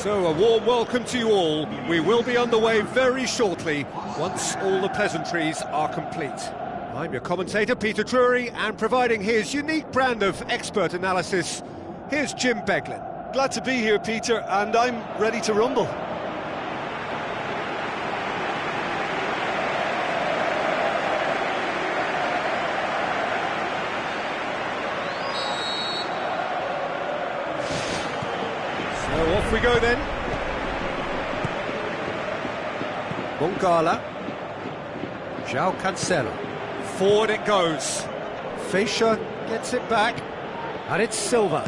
So, a warm welcome to you all. We will be underway very shortly, once all the pleasantries are complete. I'm your commentator, Peter Drury, and providing his unique brand of expert analysis, here's Jim Beglin. Glad to be here, Peter, and I'm ready to rumble. So off we go then. Bongala. João Cancelo. Forward it goes. Feixa gets it back. And it's Silva.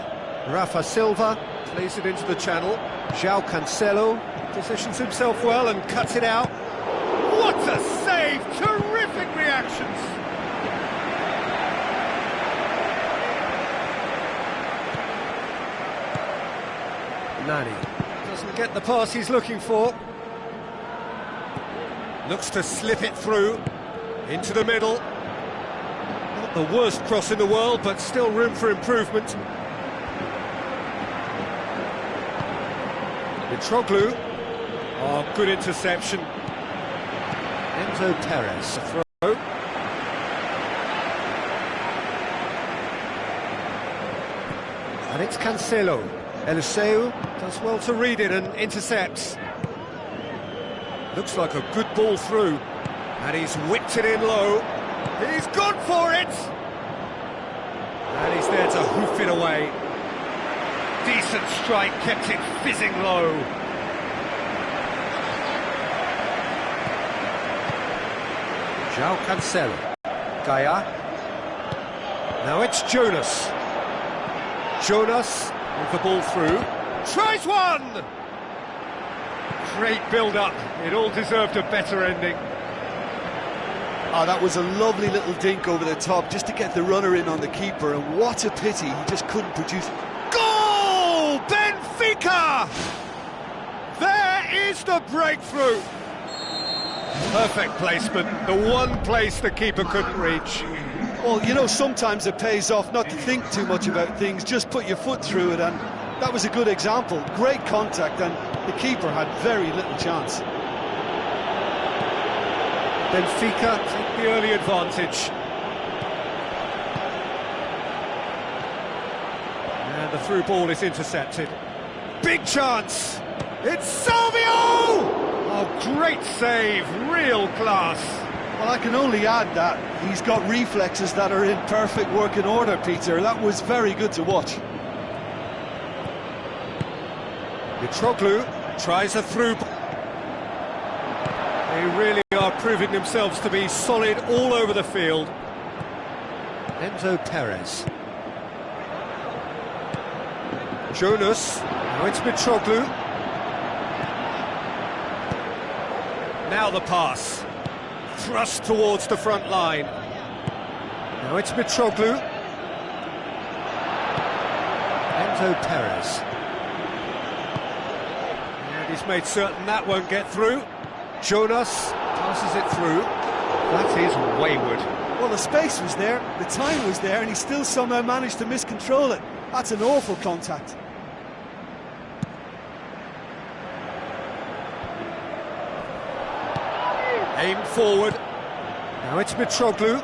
Rafa Silva plays it into the channel. João Cancelo positions himself well and cuts it out. What a save! Terrific reactions! Nani doesn't get the pass he's looking for. Looks to slip it through into the middle. Not the worst cross in the world, but still room for improvement. Mitroglou. Oh, good interception. Enzo Perez, a throw. And it's Cancelo. Eliseu does well to read it and intercepts. Looks like a good ball through. And he's whipped it in low. He's gone for it! And he's there to hoof it away. Decent strike, kept it fizzing low. João Cancelo. Gaia. Now it's Jonas. Jonas with the ball through. Tries one! Great build-up. It all deserved a better ending. Oh, that was a lovely little dink over the top just to get the runner in on the keeper, and what a pity he just couldn't produce. Goal! Benfica! There is the breakthrough. Perfect placement, the one place the keeper couldn't reach. Well, you know, sometimes it pays off not to think too much about things, just put your foot through it, and that was a good example. Great contact, and the keeper had very little chance. Benfica take the early advantage. And the through ball is intercepted. Big chance! It's Salvio! Oh, great save, real class. Well, I can only add that he's got reflexes that are in perfect working order, Peter. That was very good to watch. Mitroglou tries a through. They really are proving themselves to be solid all over the field. Enzo Perez. Jonas. Now it's Mitroglou. Now the pass. Thrust towards the front line. Now it's Mitroglou. Enzo Perez. And he's made certain that won't get through. Jonas passes it through. That is wayward. Well, the space was there, the time was there, and he still somehow managed to miscontrol it. That's an awful contact. Aimed forward. Now it's Mitroglou.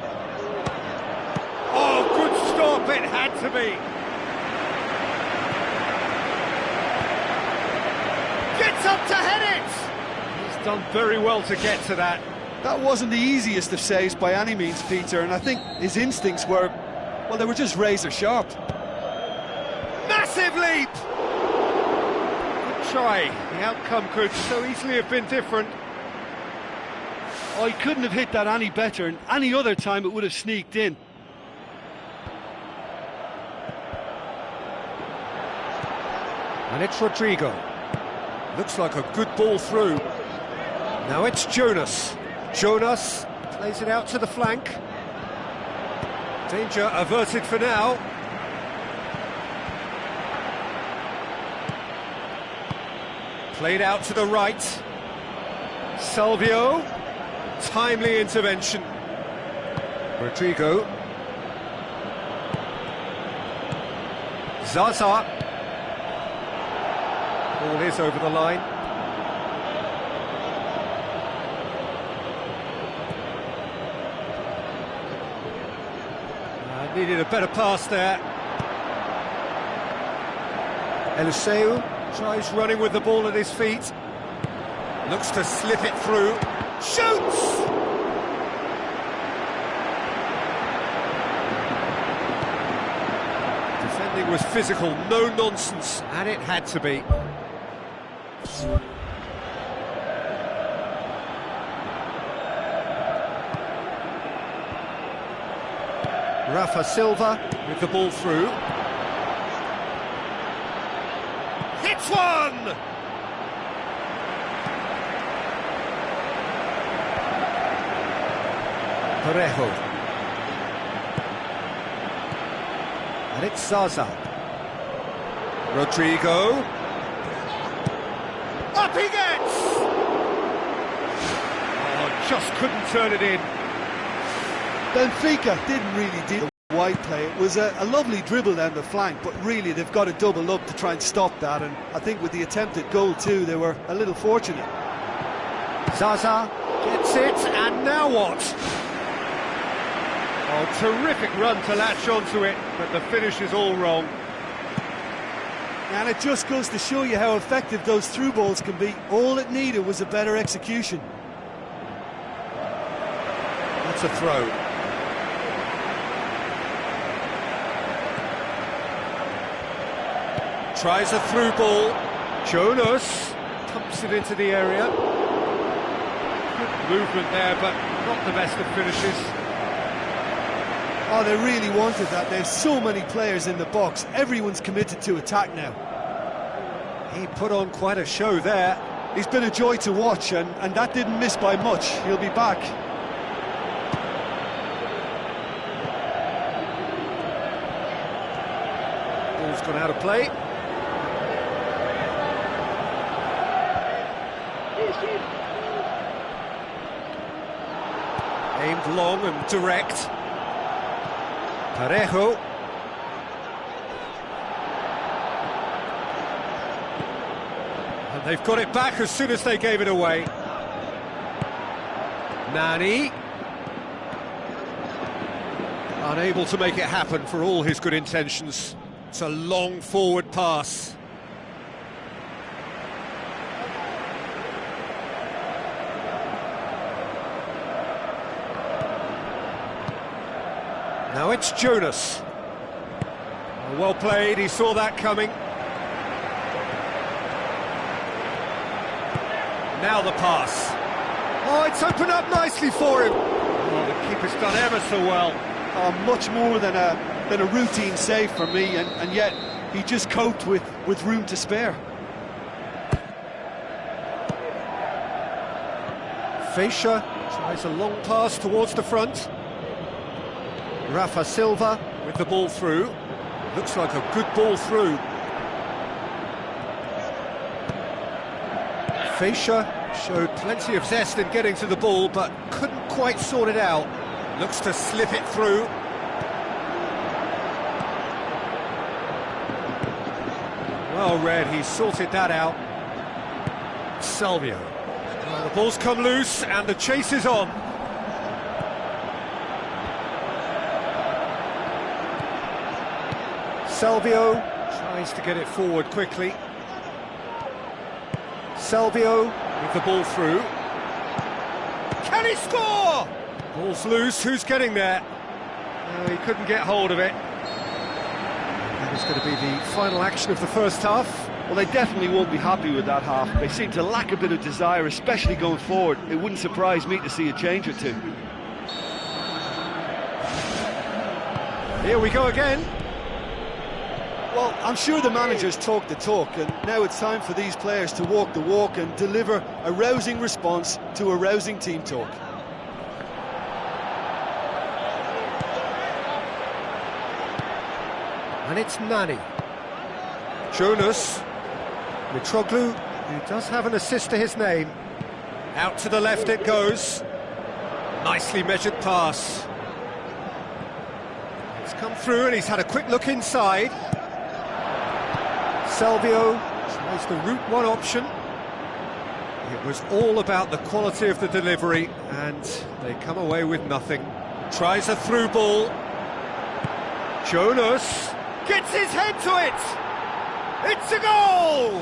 Oh, good stop, it had to be. Gets up to head it! He's done very well to get to that. That wasn't the easiest of saves by any means, Peter, and I think his instincts were, well, they were just razor sharp. Massive leap! Good try. The outcome could so easily have been different. Oh, he couldn't have hit that any better, and any other time it would have sneaked in. And it's Rodrigo. Looks like a good ball through. Now it's Jonas. Jonas plays it out to the flank. Danger averted for now. Played out to the right. Salvio. Timely intervention. Rodrigo. Zaza. Ball is over the line. Needed a better pass there. Eliseu tries running with the ball at his feet. Looks to slip it through. Shoots! Defending was physical, no nonsense, and it had to be. Rafa Silva with the ball through. Hits one! Parejo. And it's Zaza. Rodrigo. Up he gets! Oh, just couldn't turn it in. Benfica didn't really do the wide play. It was a lovely dribble down the flank, but really they've got to double up to try and stop that, and I think with the attempted goal too, they were a little fortunate. Zaza gets it, and now what? Oh, terrific run to latch onto it, but the finish is all wrong. And it just goes to show you how effective those through balls can be. All it needed was a better execution. That's a throw. Tries a through ball. Jonas pumps it into the area. Good movement there, but not the best of finishes. Oh, they really wanted that. There's so many players in the box. Everyone's committed to attack now. He put on quite a show there. He's been a joy to watch, and that didn't miss by much. He'll be back. Ball's gone out of play. Aimed long and direct. Parejo. And they've got it back as soon as they gave it away. Nani. Unable to make it happen for all his good intentions. It's a long forward pass. Now it's Jonas. Well played, he saw that coming. Now the pass. Oh, it's opened up nicely for him. Oh, the keeper's done ever so well. Much more than a routine save for me, and yet he just coped with room to spare. Feixa tries a long pass towards the front. Rafa Silva with the ball through. Looks like a good ball through. Feixa showed plenty of zest in getting to the ball, but couldn't quite sort it out. Looks to slip it through. Well read, he sorted that out. Salvio. Well, the ball's come loose and the chase is on. Salvio tries to get it forward quickly. Salvio with the ball through. Can he score? Ball's loose, who's getting there? He couldn't get hold of it. That is going to be the final action of the first half. Well, they definitely won't be happy with that half. They seem to lack a bit of desire, especially going forward. It wouldn't surprise me to see a change or two. Here we go again. Well, I'm sure the managers talk the talk, and now it's time for these players to walk the walk and deliver a rousing response to a rousing team talk. And it's Nani. Jonas. Mitroglou, who does have an assist to his name. Out to the left it goes. Nicely measured pass. It's come through and he's had a quick look inside. Salvio Tries the route one option. It was all about the quality of the delivery, and they come away with nothing. Tries a through ball. Jonas gets his head to it. It's a goal!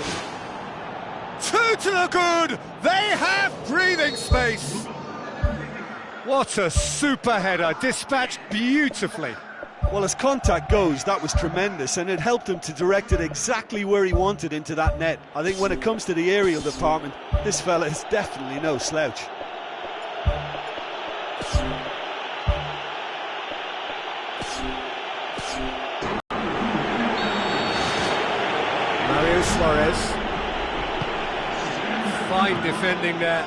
2 to the good. They have breathing space. What a super header, dispatched beautifully. Well, as contact goes, that was tremendous, and it helped him to direct it exactly where he wanted into that net. I think when it comes to the aerial department, this fella is definitely no slouch. Mario Suarez. Fine defending there.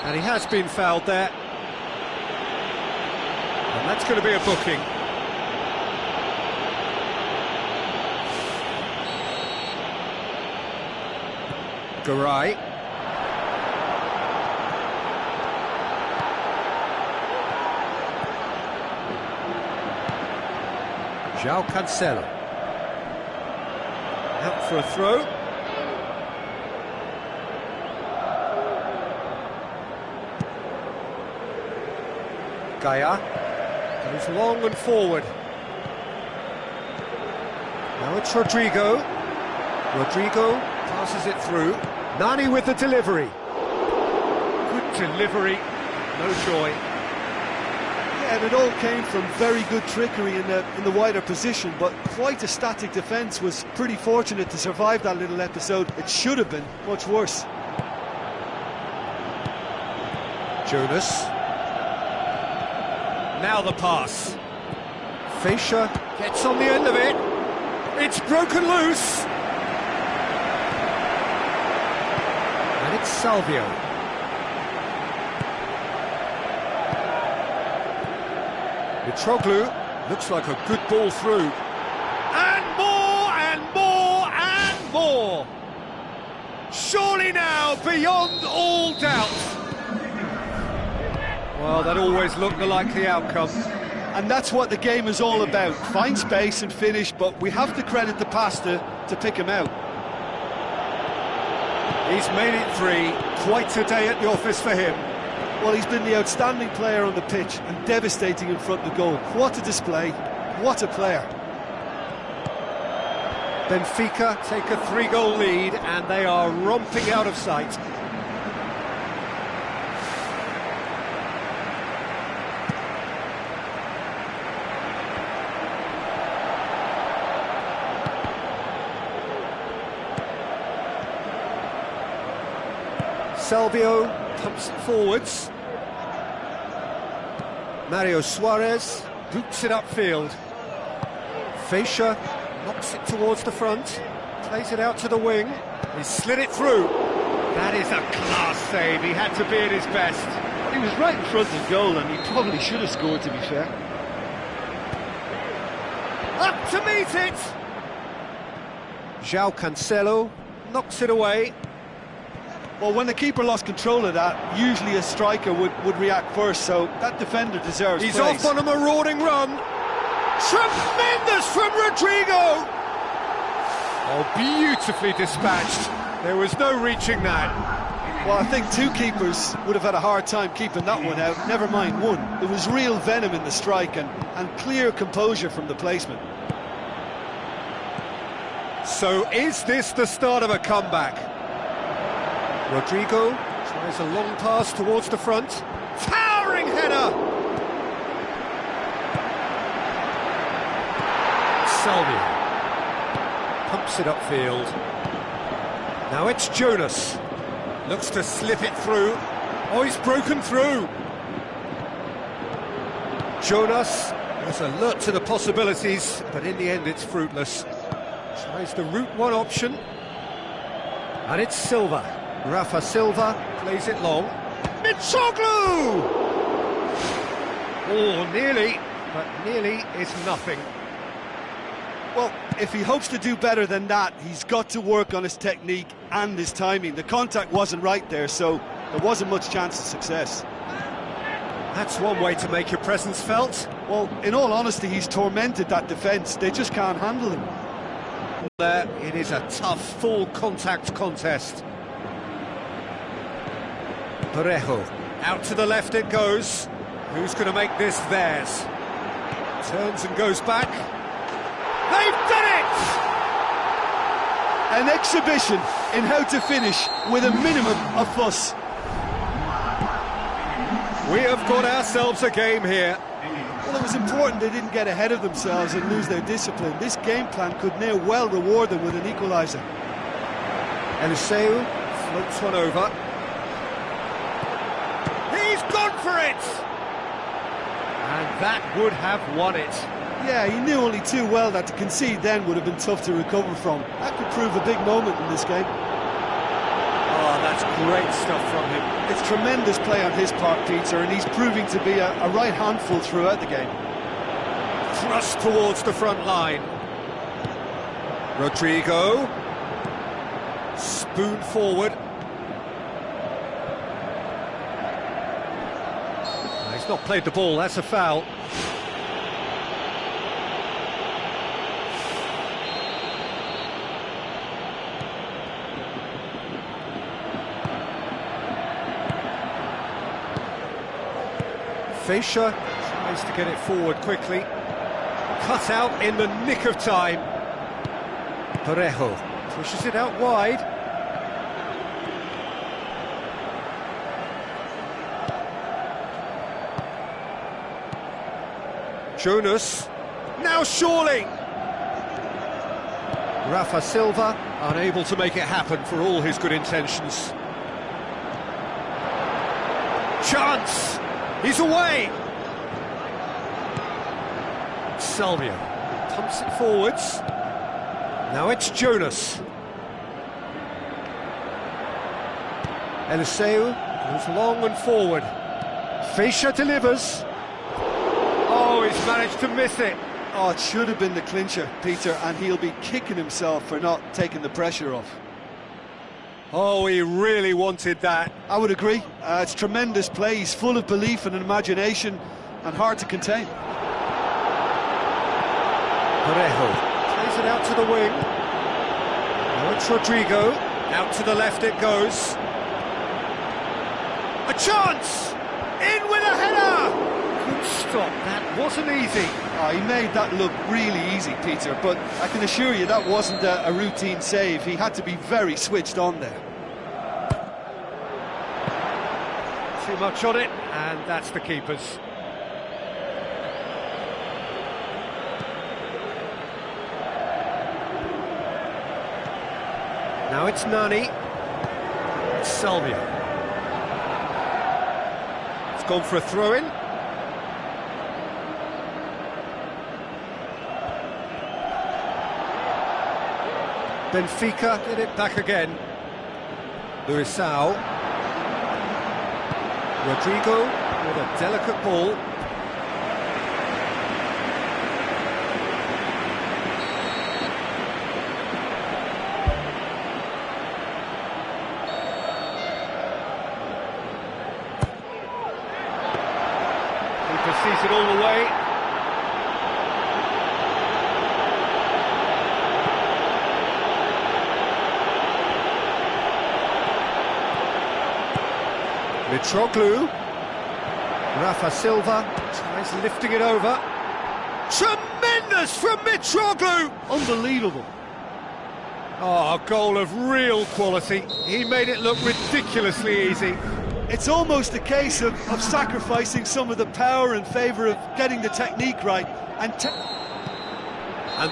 And he has been fouled there. And that's going to be a booking. Garay. João Cancelo. Out for a throw. Gaia goes long and forward. Now it's Rodrigo. Rodrigo passes it through. Nani with the delivery. Good delivery, no joy. Yeah, and it all came from very good trickery in the wider position, but quite a static defence. Was pretty fortunate to survive that little episode. It should have been much worse. Jonas. Now the pass. Fischer gets on the end of it. It's broken loose. And it's Salvio. Mitroglou looks like a good ball through. And more, and more, and more. Surely now, beyond all doubt. Well, that always looked the likely outcome. And that's what the game is all about. Find space and finish, but we have to credit the pastor to pick him out. He's made it 3. Quite a day at the office for him. Well, he's been the outstanding player on the pitch and devastating in front of the goal. What a display. What a player. Benfica take a 3-goal lead and they are romping out of sight. Salvio pumps it forwards. Mario Suarez boots it upfield. Fischer knocks it towards the front, plays it out to the wing. He slid it through. That is a class save. He had to be at his best. He was right in front of goal and he probably should have scored, to be fair. Up to meet it! João Cancelo knocks it away. Well, when the keeper lost control of that, usually a striker would react first, so that defender deserves He's praise. off on a marauding run. Tremendous from Rodrigo! Oh, beautifully dispatched. There was no reaching that. Well, I think 2 keepers would have had a hard time keeping that one out, never mind 1. There was real venom in the strike and clear composure from the placement. So is this the start of a comeback? Rodrigo tries a long pass towards the front. Towering header! Salvio pumps it upfield. Now it's Jonas. Looks to slip it through. Oh, he's broken through. Jonas is alert to the possibilities, but in the end it's fruitless. Tries the route one option. And it's Silva. Rafa Silva plays it long. Mitroglou! Oh, nearly, but nearly is nothing. Well, if he hopes to do better than that, he's got to work on his technique and his timing. The contact wasn't right there, so there wasn't much chance of success. That's one way to make your presence felt. Well, in all honesty, he's tormented that defence. They just can't handle him. there. It is a tough, full contact contest. Parejo, out to the left it goes. Who's going to make this theirs? Turns and goes back. They've done it! An exhibition in how to finish with a minimum of fuss. We have got ourselves a game here. Well, it was important they didn't get ahead of themselves and lose their discipline. This game plan could now well reward them with an equaliser. Eliseu floats one over. He's gone for it! And that would have won it. Yeah, he knew only too well that to concede then would have been tough to recover from. That could prove a big moment in this game. Oh, that's great stuff from him. It's tremendous play on his part, Peter, and he's proving to be a right handful throughout the game. Thrust towards the front line. Rodrigo. Spoon forward. He's not played the ball, that's a foul. Fischer tries to get it forward quickly. Cut out in the nick of time. Parejo pushes it out wide. Jonas, now surely! Rafa Silva, unable to make it happen for all his good intentions. Chance! He's away! Salvio pumps it forwards. Now it's Jonas. Eliseu goes long and forward. Fischer delivers. Oh, he's managed to miss it. Oh, it should have been the clincher, Peter, and he'll be kicking himself for not taking the pressure off. Oh, he really wanted that. I would agree. It's tremendous play. He's full of belief and imagination and hard to contain. Parejo plays it out to the wing. Now it's Rodrigo. Out to the left it goes. A chance! In with a header! Good stop, that wasn't easy. Oh, he made that look really easy, Peter, but I can assure you that wasn't a routine save. He had to be very switched on there. Too much on it, and that's the keeper's. Now it's Nani. It's Salvio. It's gone for a throw-in. Benfica get it back again. Luisao. Rodrigo with a delicate ball. He sees it all the way. Mitroglou. Rafa Silva tries lifting it over. Tremendous from Mitroglou! Unbelievable. Oh, a goal of real quality. He made it look ridiculously easy. It's almost a case of sacrificing some of the power in favour of getting the technique right. And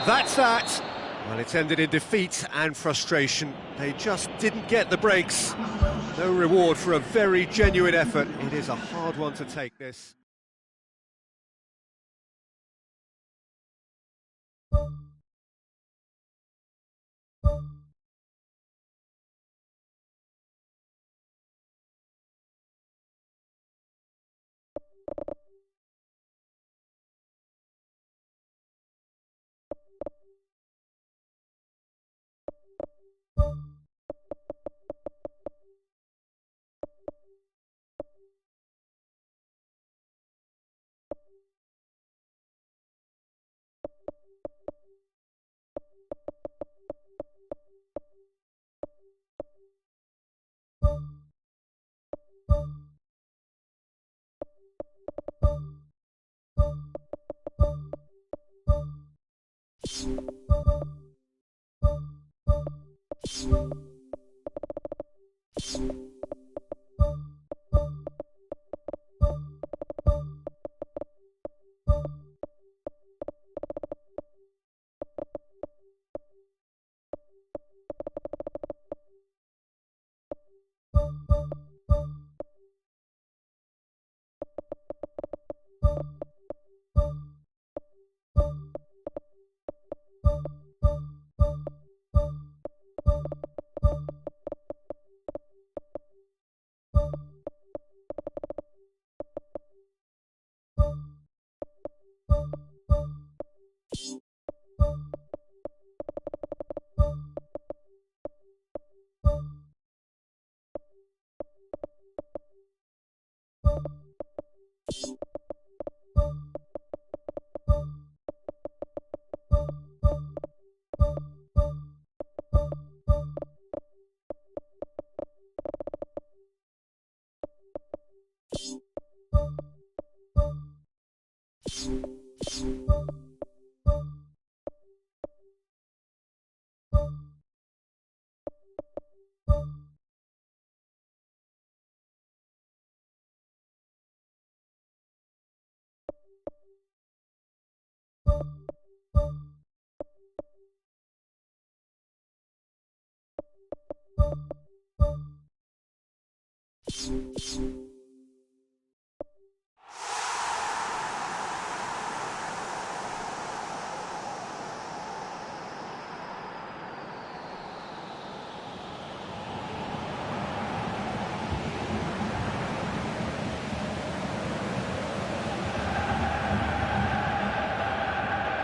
that's that. Well, it's ended in defeat and frustration. They just didn't get the breaks. No reward for a very genuine effort. It is a hard one to take, this.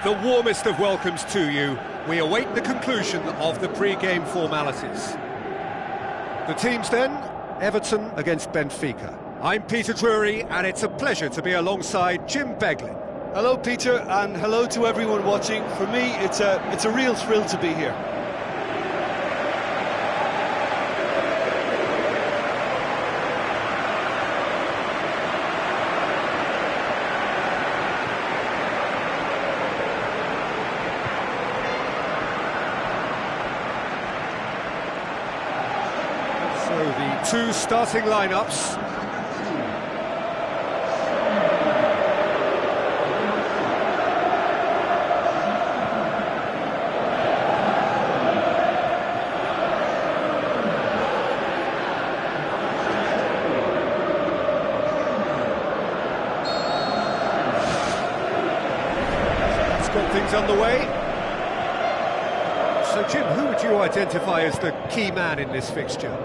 The warmest of welcomes to you. We await the conclusion of the pre-game formalities. The teams then, Everton against Benfica. I'm Peter Drury, and it's a pleasure to be alongside Jim Beglin. Hello, Peter, and hello to everyone watching. For me, it's a real thrill to be here. So the two starting lineups. That's got things underway. So Jim, who would you identify as the key man in this fixture?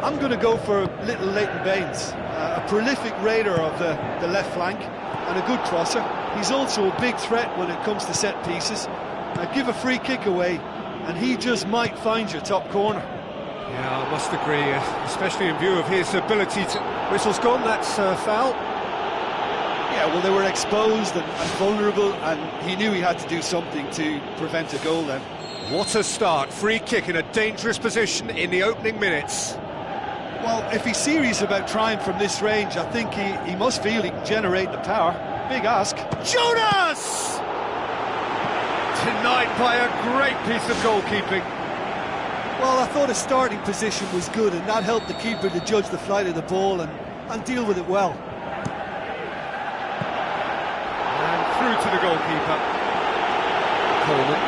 I'm going to go for little Leighton Baines, a prolific raider of the left flank and a good crosser. He's also a big threat when it comes to set pieces. Give a free kick away and he just might find your top corner. Yeah, I must agree, especially in view of his ability to... Whistle's gone, that's foul. Yeah, well, they were exposed and vulnerable, and he knew he had to do something to prevent a goal then. What a start, free kick in a dangerous position in the opening minutes. Well, if he's serious about trying from this range, I think he must feel he can generate the power. Big ask. Jonas! Denied by a great piece of goalkeeping. Well, I thought his starting position was good, and that helped the keeper to judge the flight of the ball and deal with it well. And through to the goalkeeper. Coleman.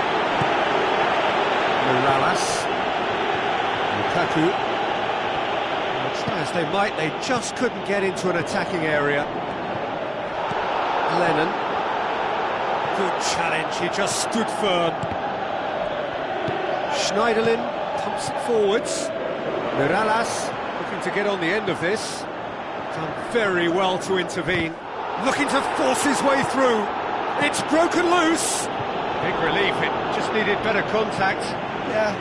Morales. Lukaku. Try as they might, they just couldn't get into an attacking area. Lennon. Good challenge, he just stood firm. Schneiderlin pumps it forwards. Morales looking to get on the end of this. Done very well to intervene. Looking to force his way through. It's broken loose. Big relief, it just needed better contact. Yeah,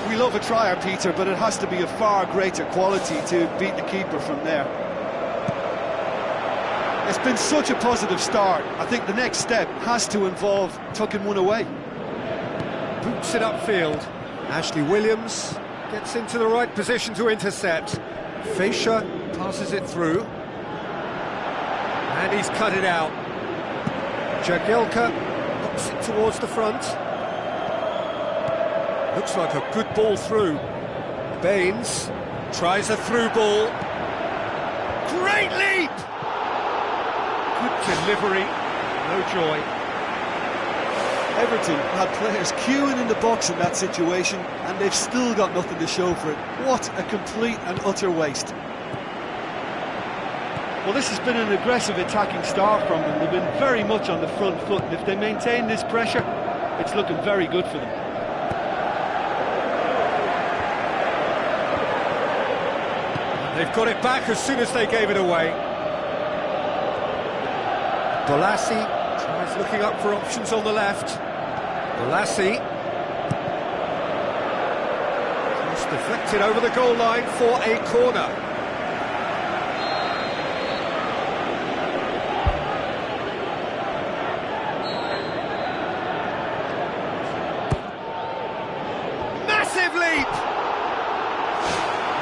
we love a trier, Peter, but it has to be a far greater quality to beat the keeper from there. It's been such a positive start. I think the next step has to involve tucking one away. Boots it upfield. Ashley Williams gets into the right position to intercept. Fischer passes it through. And he's cut it out. Jagielka knocks it towards the front. Looks like a good ball through. Baines tries a through ball. Great leap! Good delivery, no joy. Everton had players queuing in the box in that situation, and they've still got nothing to show for it. What a complete and utter waste. Well, this has been an aggressive attacking start from them. They've been very much on the front foot, and if they maintain this pressure, it's looking very good for them. They've got it back as soon as they gave it away. Bolasie tries looking up for options on the left. Bolasie. Cross deflected over the goal line for a corner. Massive leap!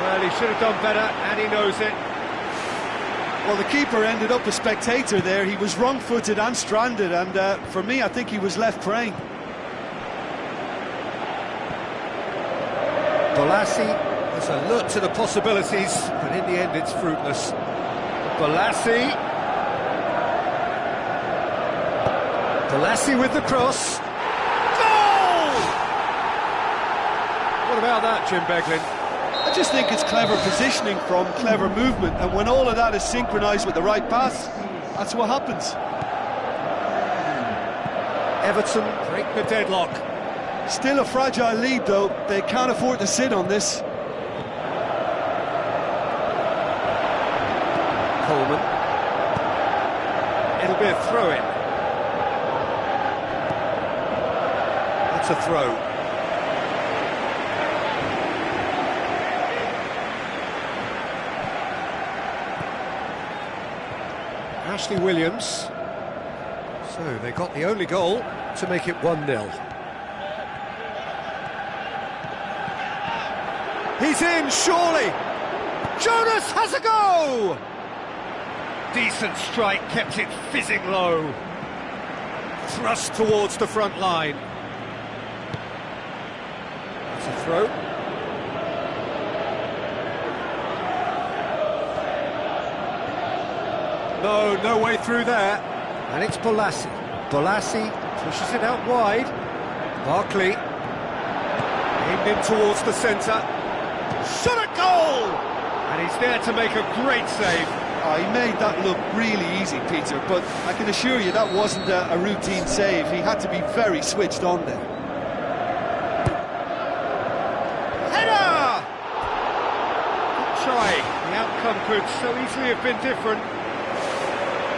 Well, he should have done better, and he knows it. Well, the keeper ended up a spectator there. He was wrong-footed and stranded, and for me, I think he was left praying. Bolasie was alert to the possibilities, but in the end it's fruitless. Bolasie with the cross. Goal! What about that, Jim Beglin? I just think it's clever positioning from clever movement, and when all of that is synchronised with the right pass, that's what happens. Everton break the deadlock. Still a fragile lead, though. They can't afford to sit on this. Coleman. It'll be a throw-in. That's a throw. Ashley Williams. So they got the only goal to make it 1-0. He's in, surely! Jonas has a go! Decent strike, kept it fizzing low. Thrust towards the front line. That's a throw. No way through there. And it's Bolasie. Bolasie pushes it out wide. Barkley aimed in towards the centre. Shot at goal! And he's there to make a great save. Oh, he made that look really easy, Peter, but I can assure you that wasn't a routine save. He had to be very switched on there. Header! Good try. The outcome could so easily have been different.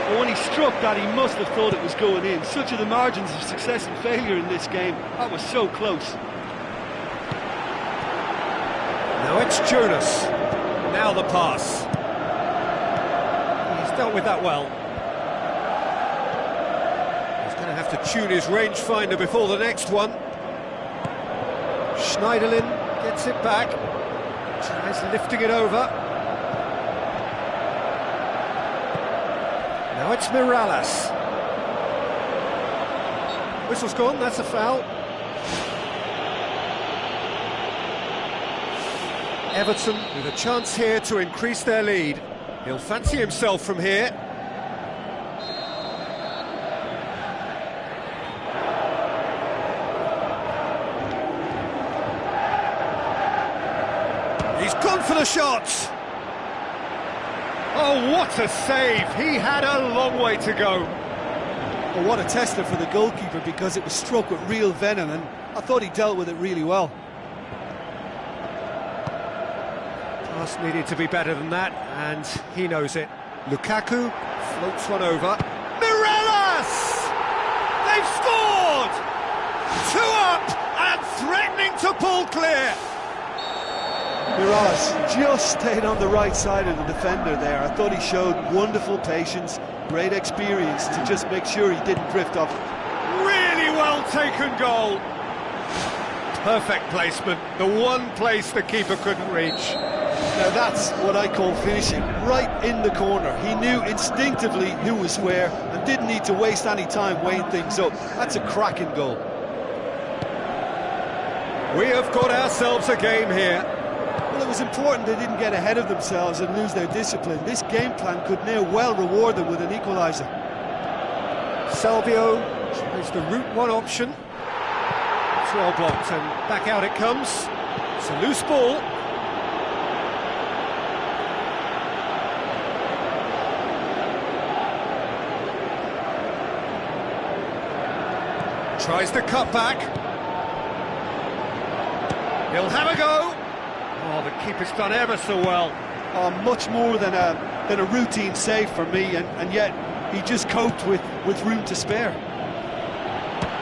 But when he struck that, he must have thought it was going in. Such are the margins of success and failure in this game. That was so close. Now it's Jonas. Now the pass. He's dealt with that well. He's going to have to tune his rangefinder before the next one. Schneiderlin gets it back. Tries lifting it over. Now it's Mirallas. Whistle's gone, that's a foul. Everton with a chance here to increase their lead. He'll fancy himself from here. He's gone for the shot. Oh, what a save! He had a long way to go. Well, what a tester for the goalkeeper, because it was struck with real venom, and I thought he dealt with it really well. Pass needed to be better than that, and he knows it. Lukaku floats one over. Mirallas! They've scored! 2 up and threatening to pull clear. Mirallas just stayed on the right side of the defender there. I thought he showed wonderful patience, great experience to just make sure he didn't drift off. Really well taken goal. Perfect placement, the one place the keeper couldn't reach. Now that's what I call finishing, right in the corner. He knew instinctively who was where and didn't need to waste any time weighing things up. That's a cracking goal. We have got ourselves a game here. Well, it was important they didn't get ahead of themselves and lose their discipline. This game plan could now well reward them with an equaliser. Salvio tries the route one option. It's well blocked and back out it comes. It's a loose ball. Tries the cut back. He'll have a go. Oh, the keeper's done ever so well. Much more than a routine save for me, and yet he just coped with room to spare.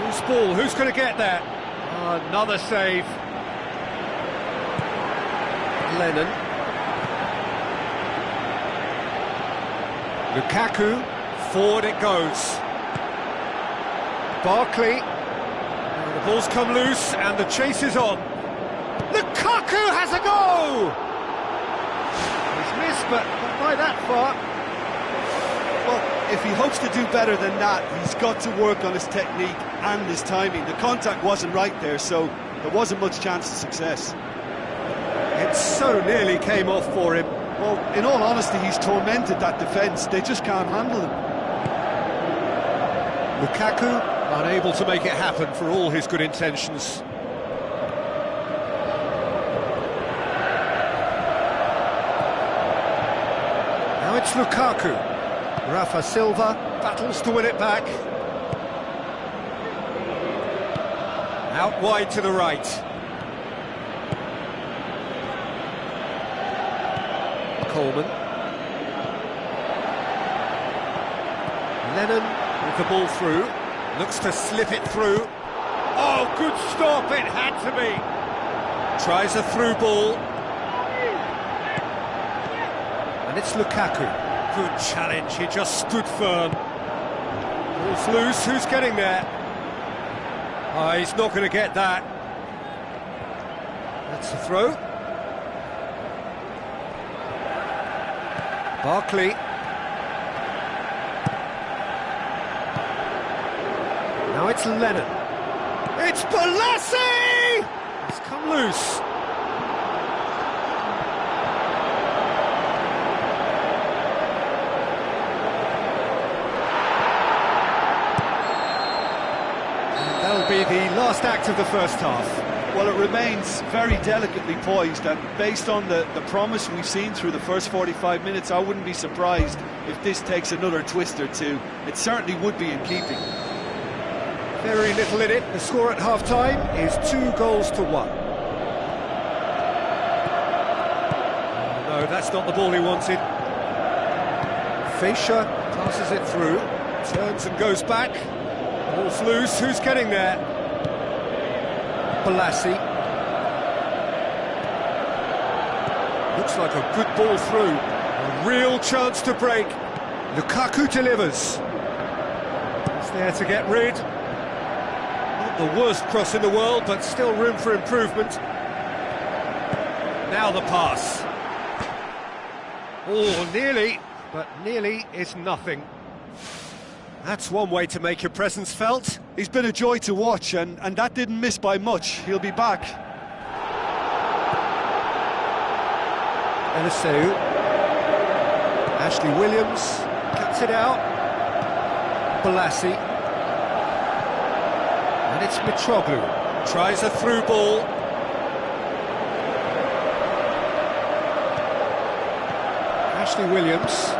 Loose ball, who's going to get that? Oh, another save. Lennon. Lukaku, forward it goes. Barkley. Now the ball's come loose and the chase is on. Lukaku has a go! He's missed, but not by that far. Well, if he hopes to do better than that, he's got to work on his technique and his timing. The contact wasn't right there, so there wasn't much chance of success. It so nearly came off for him. Well, in all honesty, he's tormented that defence. They just can't handle him. Lukaku unable to make it happen for all his good intentions. Now it's Lukaku. Rafa Silva battles to win it back. Out wide to the right. Coleman. Lennon with the ball through. Looks to slip it through. Oh, good stop, it had to be. Tries a through ball. And it's Lukaku. Good challenge, he just stood firm. Ball's loose, who's getting there? Oh, he's not going to get that. That's a throw. Barkley. Now it's Lennon. It's Balassi! It's come loose. And that'll be the last act of the first half. Well, it remains very delicately poised, and based on the promise we've seen through the first 45 minutes, I wouldn't be surprised if this takes another twist or two. It certainly would be in keeping. Very little in it. The score at half-time is 2-1. Oh, no, that's not the ball he wanted. Fischer passes it through, turns and goes back. Ball's loose, who's getting there? Balassi. Looks like a good ball through. A real chance to break. Lukaku delivers. He's there to get rid. Not the worst cross in the world, but still room for improvement. Now the pass. Oh, nearly, but nearly is nothing. That's one way to make your presence felt. He's been a joy to watch, and that didn't miss by much. He'll be back. Eliseu. Ashley Williams cuts it out. Balassi. And it's Mitroglou. Tries a through ball. Ashley Williams.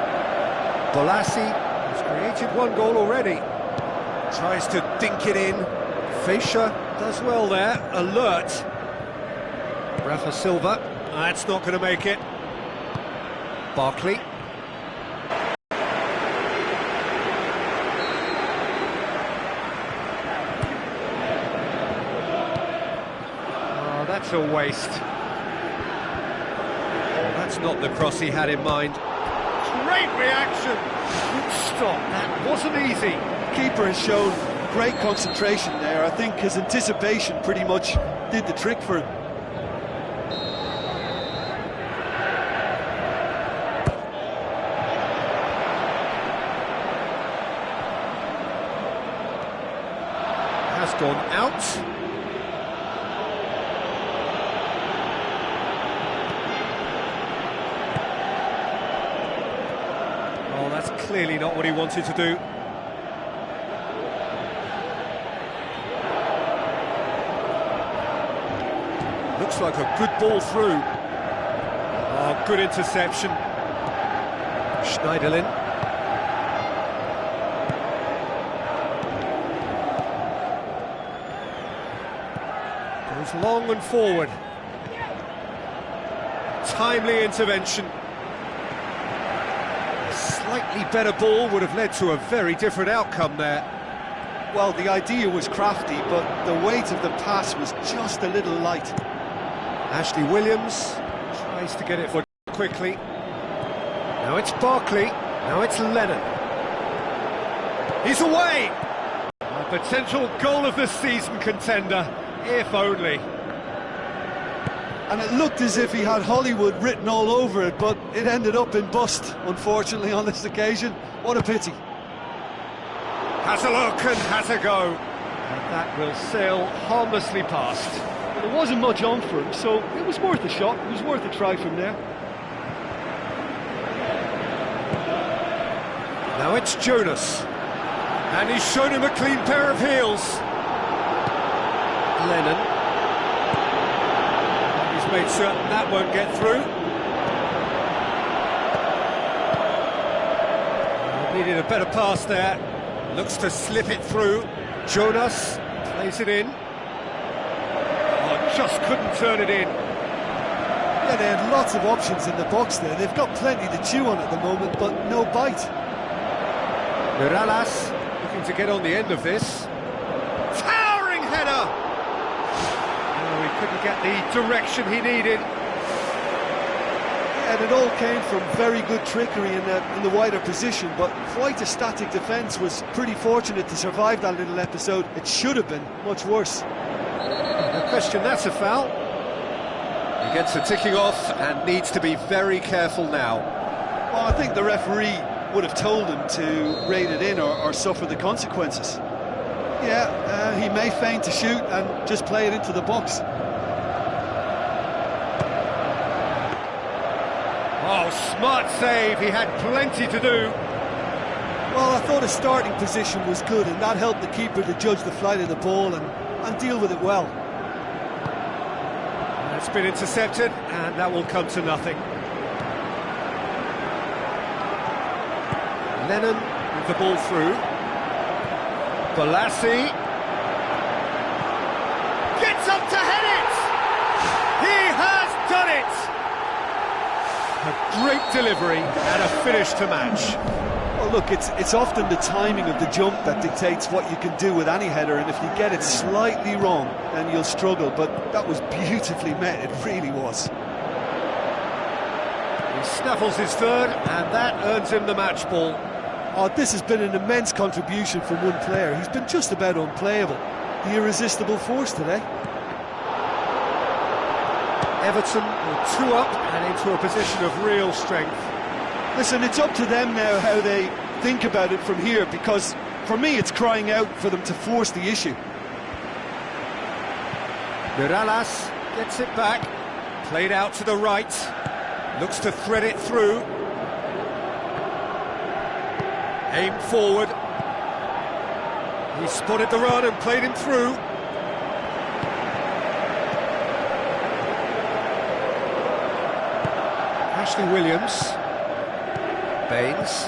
Balassi. Created one goal already. Tries to dink it in. Fischer does well there. Alert. Rafa Silva. That's not going to make it. Barkley. Oh, that's a waste. Oh, that's not the cross he had in mind. Great reaction. Good stop. That wasn't easy. Keeper has shown great concentration there. I think his anticipation pretty much did the trick for him. Has gone out. clearly not what he wanted to do. Looks like a good ball through. Oh, good interception. Schneiderlin. Goes long and forward. Timely intervention. A slightly better ball would have led to a very different outcome there. Well, the idea was crafty, but the weight of the pass was just a little light. Ashley Williams tries to get it forward quickly. Now it's Barkley, now it's Lennon. He's away! A potential goal of the season contender, if only. And it looked as if he had Hollywood written all over it, but it ended up in bust, unfortunately, on this occasion. What a pity. Has a look and has a go. And that will sail harmlessly past. But there wasn't much on for him, so it was worth a shot. It was worth a try from there. Now it's Jonas. And he's shown him a clean pair of heels. Lennon. He's made certain that won't get through. Needed a better pass there. Looks to slip it through. Jonas plays it in. Oh, just couldn't turn it in. Yeah, they had lots of options in the box there. They've got plenty to chew on at the moment, but no bite. Miralas looking to get on the end of this. Towering header! Oh, he couldn't get the direction he needed. And it all came from very good trickery in the wider position, but quite a static defence. Was pretty fortunate to survive that little episode. It should have been much worse. No question, that's a foul. He gets a ticking off and needs to be very careful now. Well, I think the referee would have told him to rein it in or suffer the consequences. Yeah, he may feign to shoot and just play it into the box. Oh, smart save, he had plenty to do. Well, I thought his starting position was good, and that helped the keeper to judge the flight of the ball and deal with it well. It's been intercepted, and that will come to nothing. Lennon with the ball through. Balassi gets up to head it! He has done it! A great delivery and a finish to match. Well, look, it's often the timing of the jump that dictates what you can do with any header, and if you get it slightly wrong, then you'll struggle, but that was beautifully met, it really was. He snaffles his third, and that earns him the match ball. Oh, this has been an immense contribution from one player. He's been just about unplayable. The irresistible force today. Everton are 2 up and into a position of real strength. Listen, it's up to them now how they think about it from here, because for me it's crying out for them to force the issue. Miralas gets it back, played out to the right, looks to thread it through. Aimed forward. He spotted the run and played him through. Ashley Williams. Baines.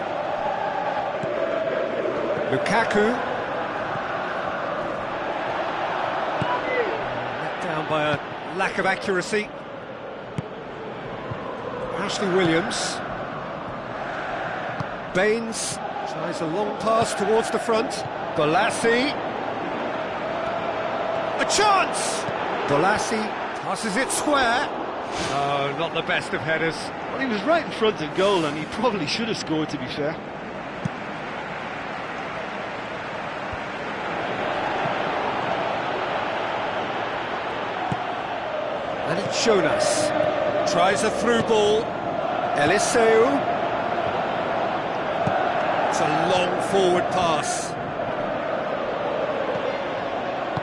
Lukaku. Let down by a lack of accuracy. Ashley Williams. Baines tries a long pass towards the front. Balassi. A chance! Balassi passes it square. Oh, not the best of headers. Well, he was right in front of goal, and he probably should have scored, to be fair. And it's Jonas. Tries a through ball. Eliseu. It's a long forward pass.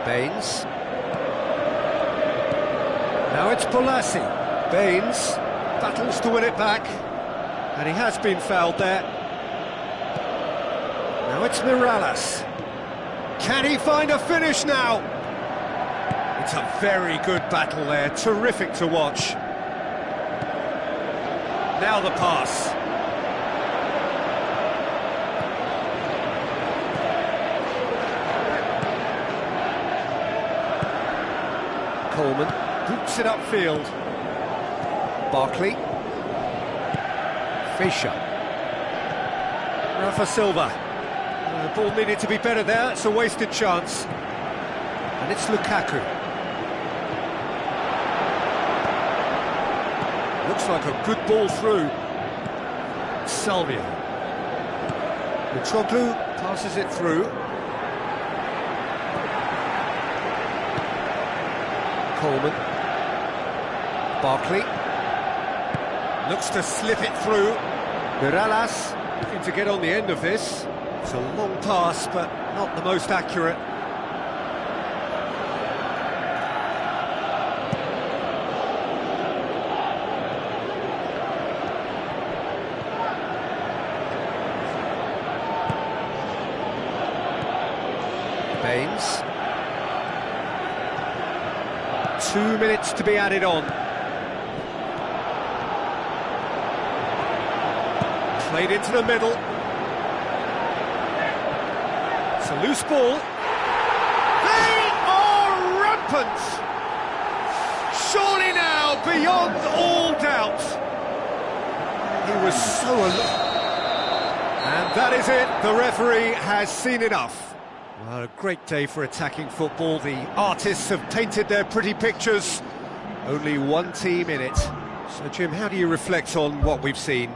Baines. Now it's Balassi. Baines battles to win it back, and he has been fouled there. it's Mirallas. Can he find a finish now? It's a very good battle there, terrific to watch. Now the pass. Coleman boots it upfield. Barkley. Fischer. Rafa Silva. The ball needed to be better there, it's a wasted chance. And it's Lukaku. Looks like a good ball through. Salvio. Mitroglou passes it through. Coleman. Barkley. Looks to slip it through. Mirallas looking to get on the end of this. It's a long pass, but not the most accurate. Baines. 2 minutes to be added on. Played into the middle. It's a loose ball. They are rampant! Surely now, beyond all doubt. He was so alert. And that is it, the referee has seen enough. Well, a great day for attacking football. The artists have painted their pretty pictures. Only one team in it. So, Jim, how do you reflect on what we've seen?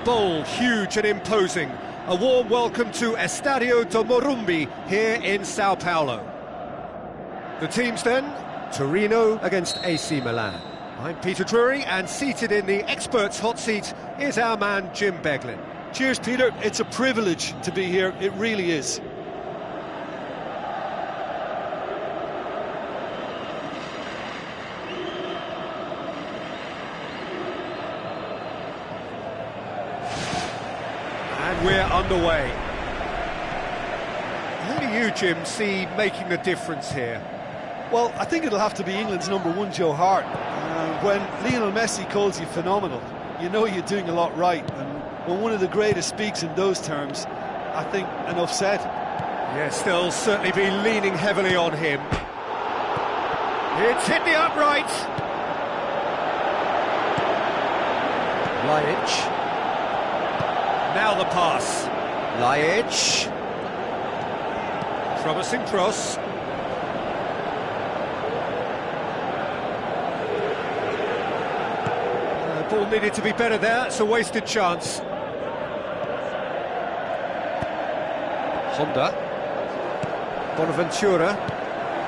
bold, huge and imposing. A warm welcome to Estadio do Morumbi here in Sao Paulo. The teams then, Torino against AC Milan. I'm Peter Drury, and seated in the experts' hot seat is our man Jim Beglin. Cheers, Peter. It's a privilege to be here. It really is. And we're underway. Who do you, Jim, see making the difference here? Well, I think it'll have to be England's number one, Joe Harn. When Lionel Messi calls you phenomenal, you know you're doing a lot right. And when one of the greatest speaks in those terms, I think enough said. Yes, they'll certainly be leaning heavily on him. It's hit the upright. Lajic. Now the pass. Lajic. Promising cross. Ball needed to be better there, it's a wasted chance. Honda. Bonaventura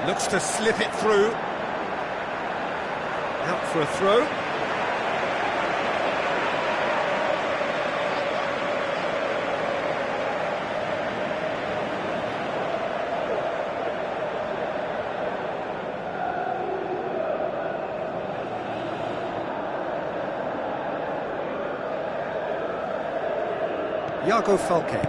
looks to slip it through. Out for a throw. Iago Falque.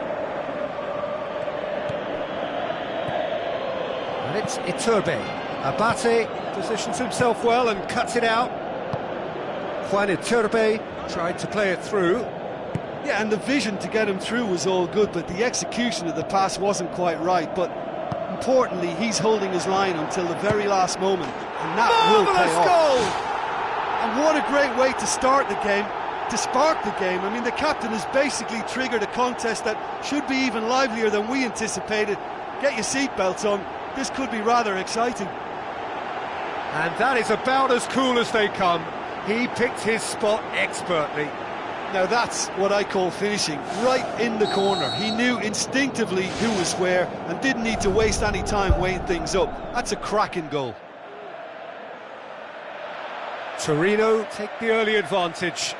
And it's Iturbe. Abate positions himself well and cuts it out. Juan Iturbe tried to play it through. Yeah, and the vision to get him through was all good, but the execution of the pass wasn't quite right. But importantly, he's holding his line until the very last moment, and that will pay off. Goal! And what a great way to start the game, to spark the game. I mean, the captain has basically triggered a contest that should be even livelier than we anticipated. Get your seatbelts on, this could be rather exciting. And that is about as cool as they come. He picked his spot expertly. Now that's what I call finishing, right in the corner. He knew instinctively who was where and didn't need to waste any time weighing things up. That's a cracking goal. Torino take the early advantage.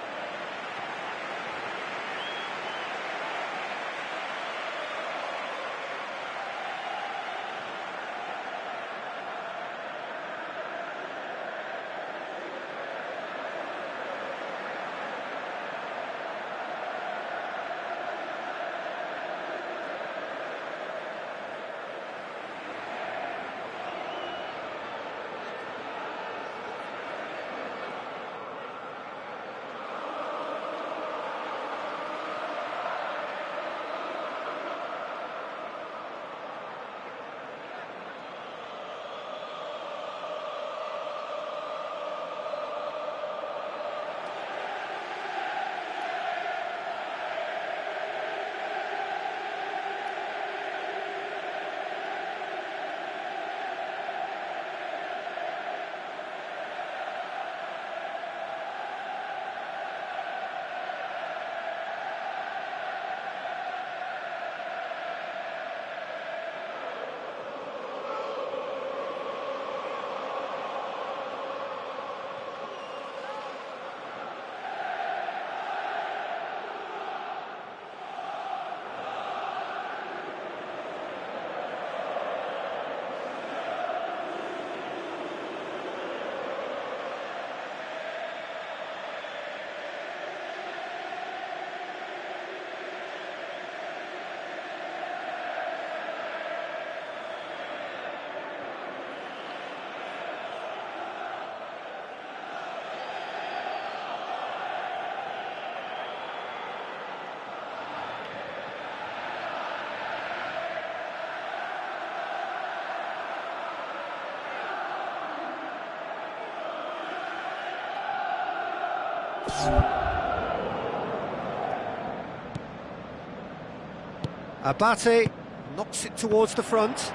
Abate knocks it towards the front.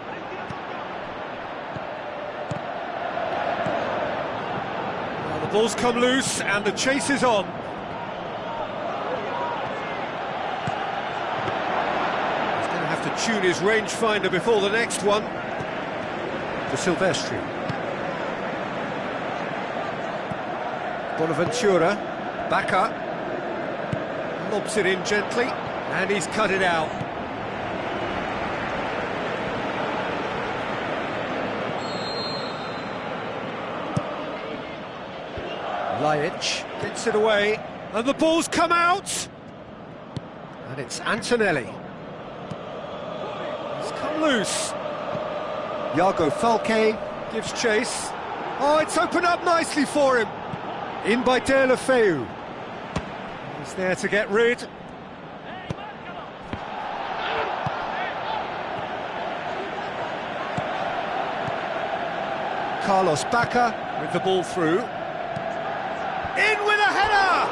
Well, the ball's come loose and the chase is on. tune his rangefinder before the next one. To Silvestri. Bonaventura, back up. Lobs it in gently, and he's cut it out. Lajic gets it away, and the ball's come out! And it's Antonelli. He's come loose. Iago Falque gives chase. Oh, it's opened up nicely for him. In by De La Feu. He's there to get rid. Carlos Bacca with the ball through. In with a header!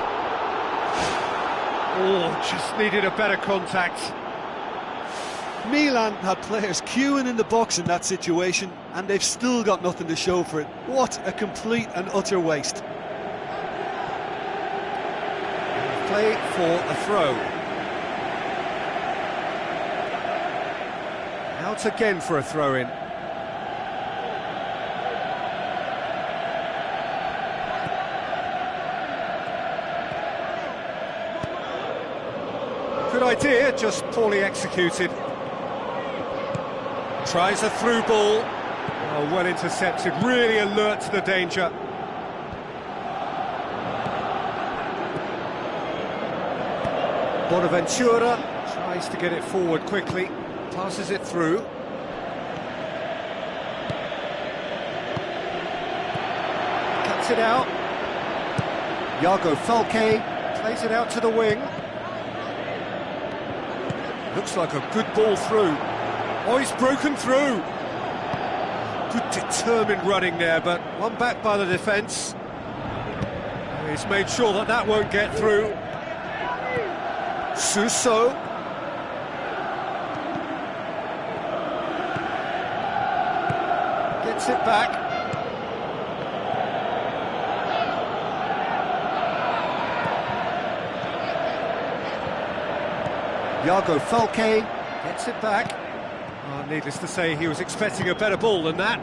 Oh, just needed a better contact. Milan had players queuing in the box in that situation, and they've still got nothing to show for it. What a complete and utter waste. Play for a throw. Out again for a throw-in. Good idea, just poorly executed. Tries a through ball. Oh, well intercepted, really alert to the danger. Bonaventura tries to get it forward quickly, passes it through. Cuts it out. Iago Falque plays it out to the wing. Looks like a good ball through. Oh, he's broken through. Good determined running there, but one back by the defence. He's made sure that that won't get through. Suso. Gets it back. Iago Falque gets it back. Oh, needless to say, he was expecting a better ball than that.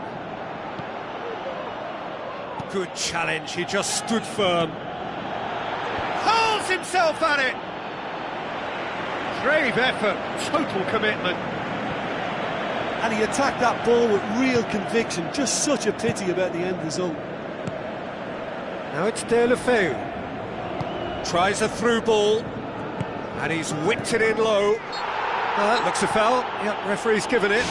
Good challenge, he just stood firm. Hurls himself at it! Brave effort, total commitment. And he attacked that ball with real conviction. Just such a pity about the end result. Now it's De La Feu. Tries a through ball. And he's whipped it in low. That looks a foul. Yep, referee's given it.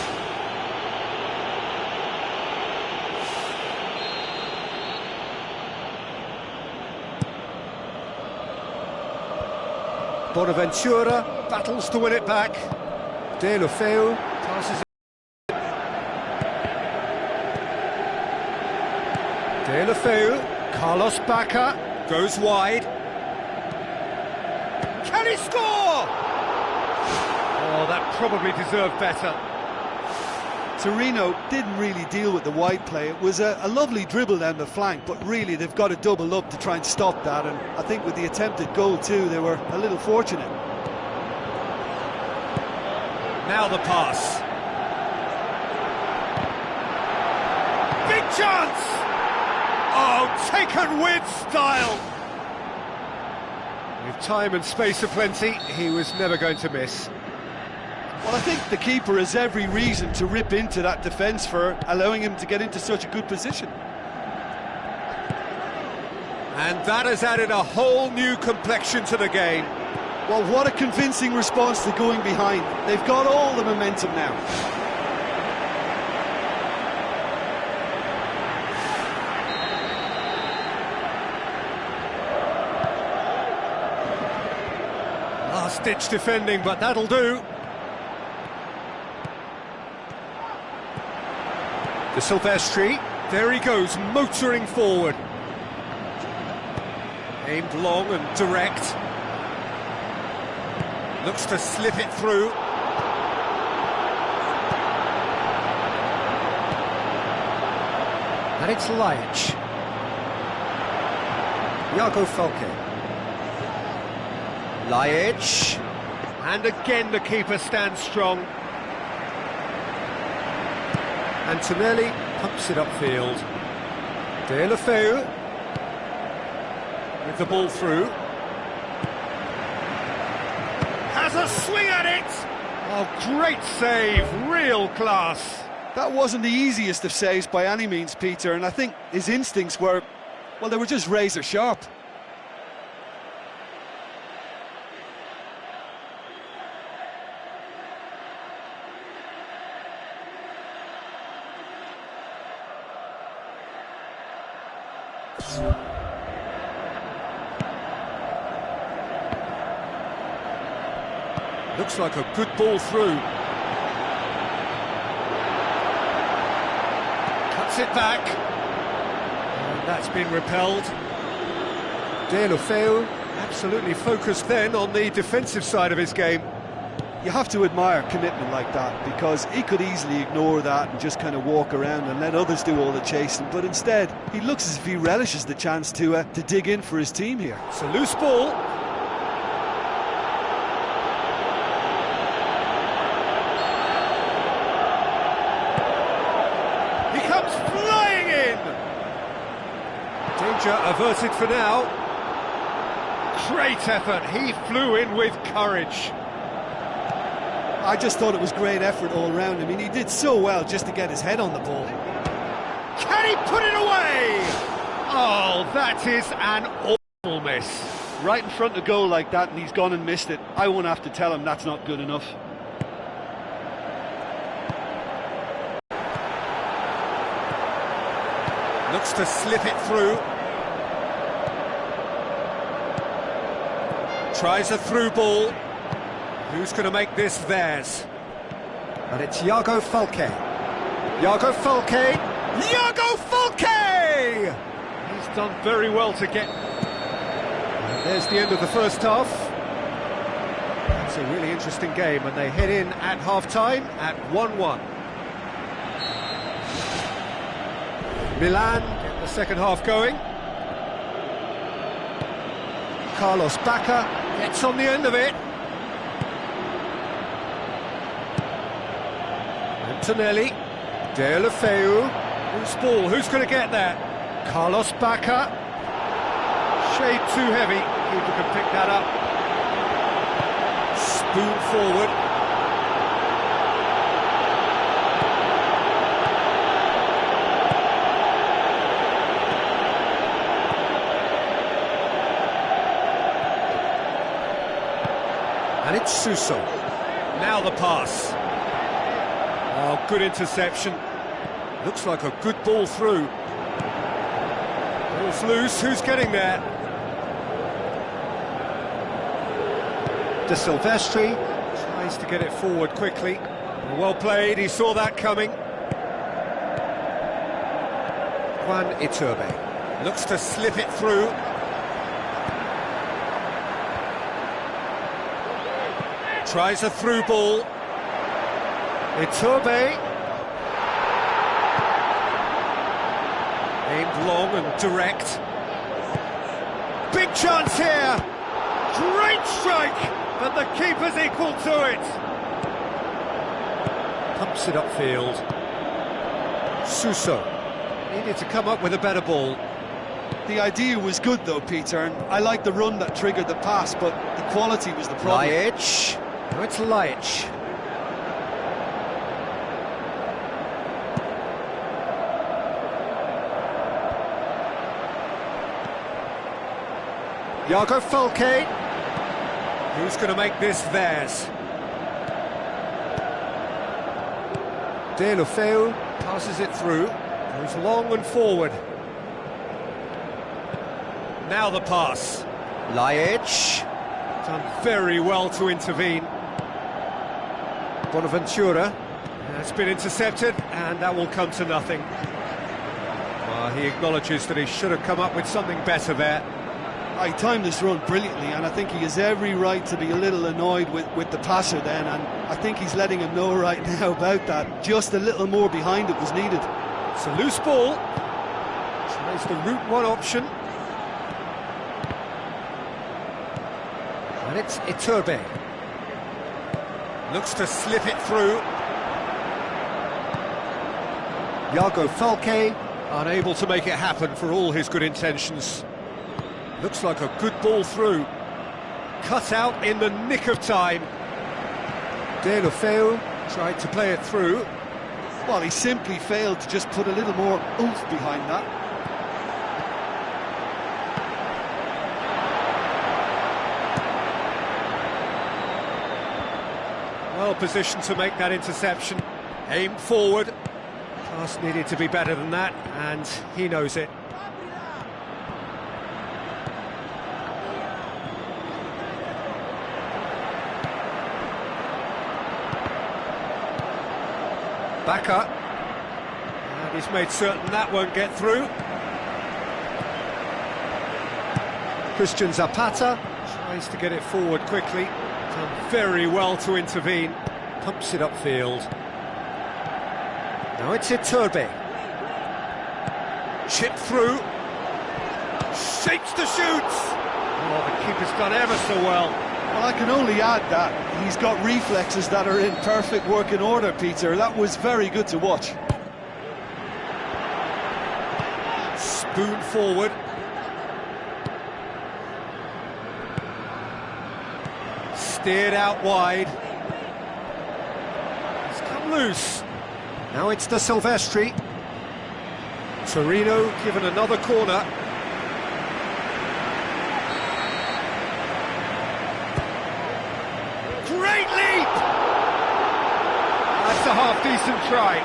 Bonaventura battles to win it back. De La Feu passes it. De La Feu, Carlos Bacca goes wide. Can he score? Oh, that probably deserved better. Torino didn't really deal with the wide play. It was a lovely dribble down the flank, but really they've got to double up to try and stop that, and I think with the attempted goal too, they were a little fortunate. Now the pass. Big chance! Oh, taken with style! With time and space aplenty, he was never going to miss. Well, I think the keeper has every reason to rip into that defence for allowing him to get into such a good position. And that has added a whole new complexion to the game. Well, what a convincing response to going behind. They've got all the momentum now. Last-ditch defending, but that'll do. To Silvestri, there he goes, motoring forward. Aimed long and direct. Looks to slip it through. And it's Lajic. Iago Falque. Lajic. And again the keeper stands strong. Antonelli pumps it upfield. Deulofeu with the ball through. Has a swing at it! Oh, great save, real class. That wasn't the easiest of saves by any means, Peter, and I think his instincts were, well, they were just razor sharp. Looks like a good ball through. Cuts it back. And that's been repelled. Deulofeu absolutely focused then on the defensive side of his game. You have to admire commitment like that, because he could easily ignore that and just kind of walk around and let others do all the chasing, but instead he looks as if he relishes the chance to dig in for his team here. It's a loose ball. He comes flying in. Danger averted for now. Great effort, he flew in with courage. I just thought it was great effort all round. I mean, he did so well just to get his head on the ball. Can he put it away? Oh, that is an awful miss. Right in front of goal like that, and he's gone and missed it. I won't have to tell him that's not good enough. Looks to slip it through. Tries a through ball. Who's going to make this theirs? And it's Iago Falque. Iago Falque! Iago Falque! He's done very well to get... And there's the end of the first half. It's a really interesting game, and they head in at half-time at 1-1. Milan get the second half going. Carlos Bacca gets on the end of it. Antonelli, Deulofeu, who's ball, who's going to get there? Carlos Bacca, shade too heavy, keeper can pick that up. Spoon forward. And it's Suso, now the pass. Oh, good interception. Looks like a good ball through. Ball's loose, who's getting there? De Silvestri tries to get it forward quickly. Well played, he saw that coming. Juan Iturbe looks to slip it through. Tries a through ball. Iturbe. Aimed long and direct. Big chance here. Great strike, but the keeper's equal to it. Pumps it upfield. Suso needed to come up with a better ball. The idea was good though, Peter, and I like the run that triggered the pass, but the quality was the problem. Laic. No, it's Laic. Iago Falque. Who's going to make this theirs? Deulofeu passes it through, goes long and forward. Now the pass. Laic. Done very well to intervene. Bonaventura. That's been intercepted, and that will come to nothing. Well, he acknowledges that he should have come up with something better there. He timed this run brilliantly, and I think he has every right to be a little annoyed with the passer then, and I think he's letting him know right now about that. Just a little more behind it was needed. It's a loose ball. Tries the route one option. And it's Iturbe. Looks to slip it through. Iago Falque, unable to make it happen for all his good intentions. Looks like a good ball through. Cut out in the nick of time. Deulofeu tried to play it through. Well, he simply failed to just put a little more oomph behind that. Well positioned to make that interception. Aimed forward. Pass needed to be better than that, and he knows it. Back up. And he's made certain that won't get through. Christian Zapata tries to get it forward quickly. Done very well to intervene. Pumps it upfield. Now it's Iturbe. Chip through. Shapes to shoot. Oh, the keeper's done ever so well. Well, I can only add that he's got reflexes that are in perfect working order, Peter. That was very good to watch. Spoon forward. Steered out wide. He's come loose. Now it's De Silvestri. Torino given another corner. Great leap! That's a half-decent try.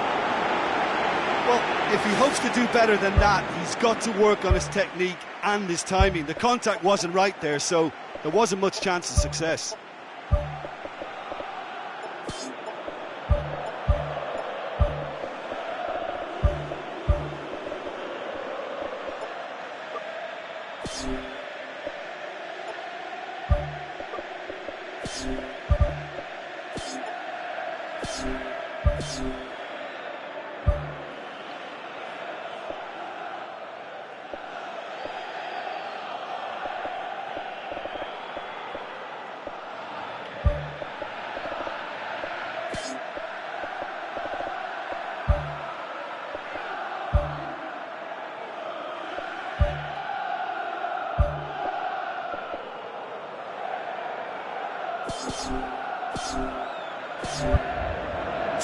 Well, if he hopes to do better than that, he's got to work on his technique and his timing. The contact wasn't right there, so there wasn't much chance of success.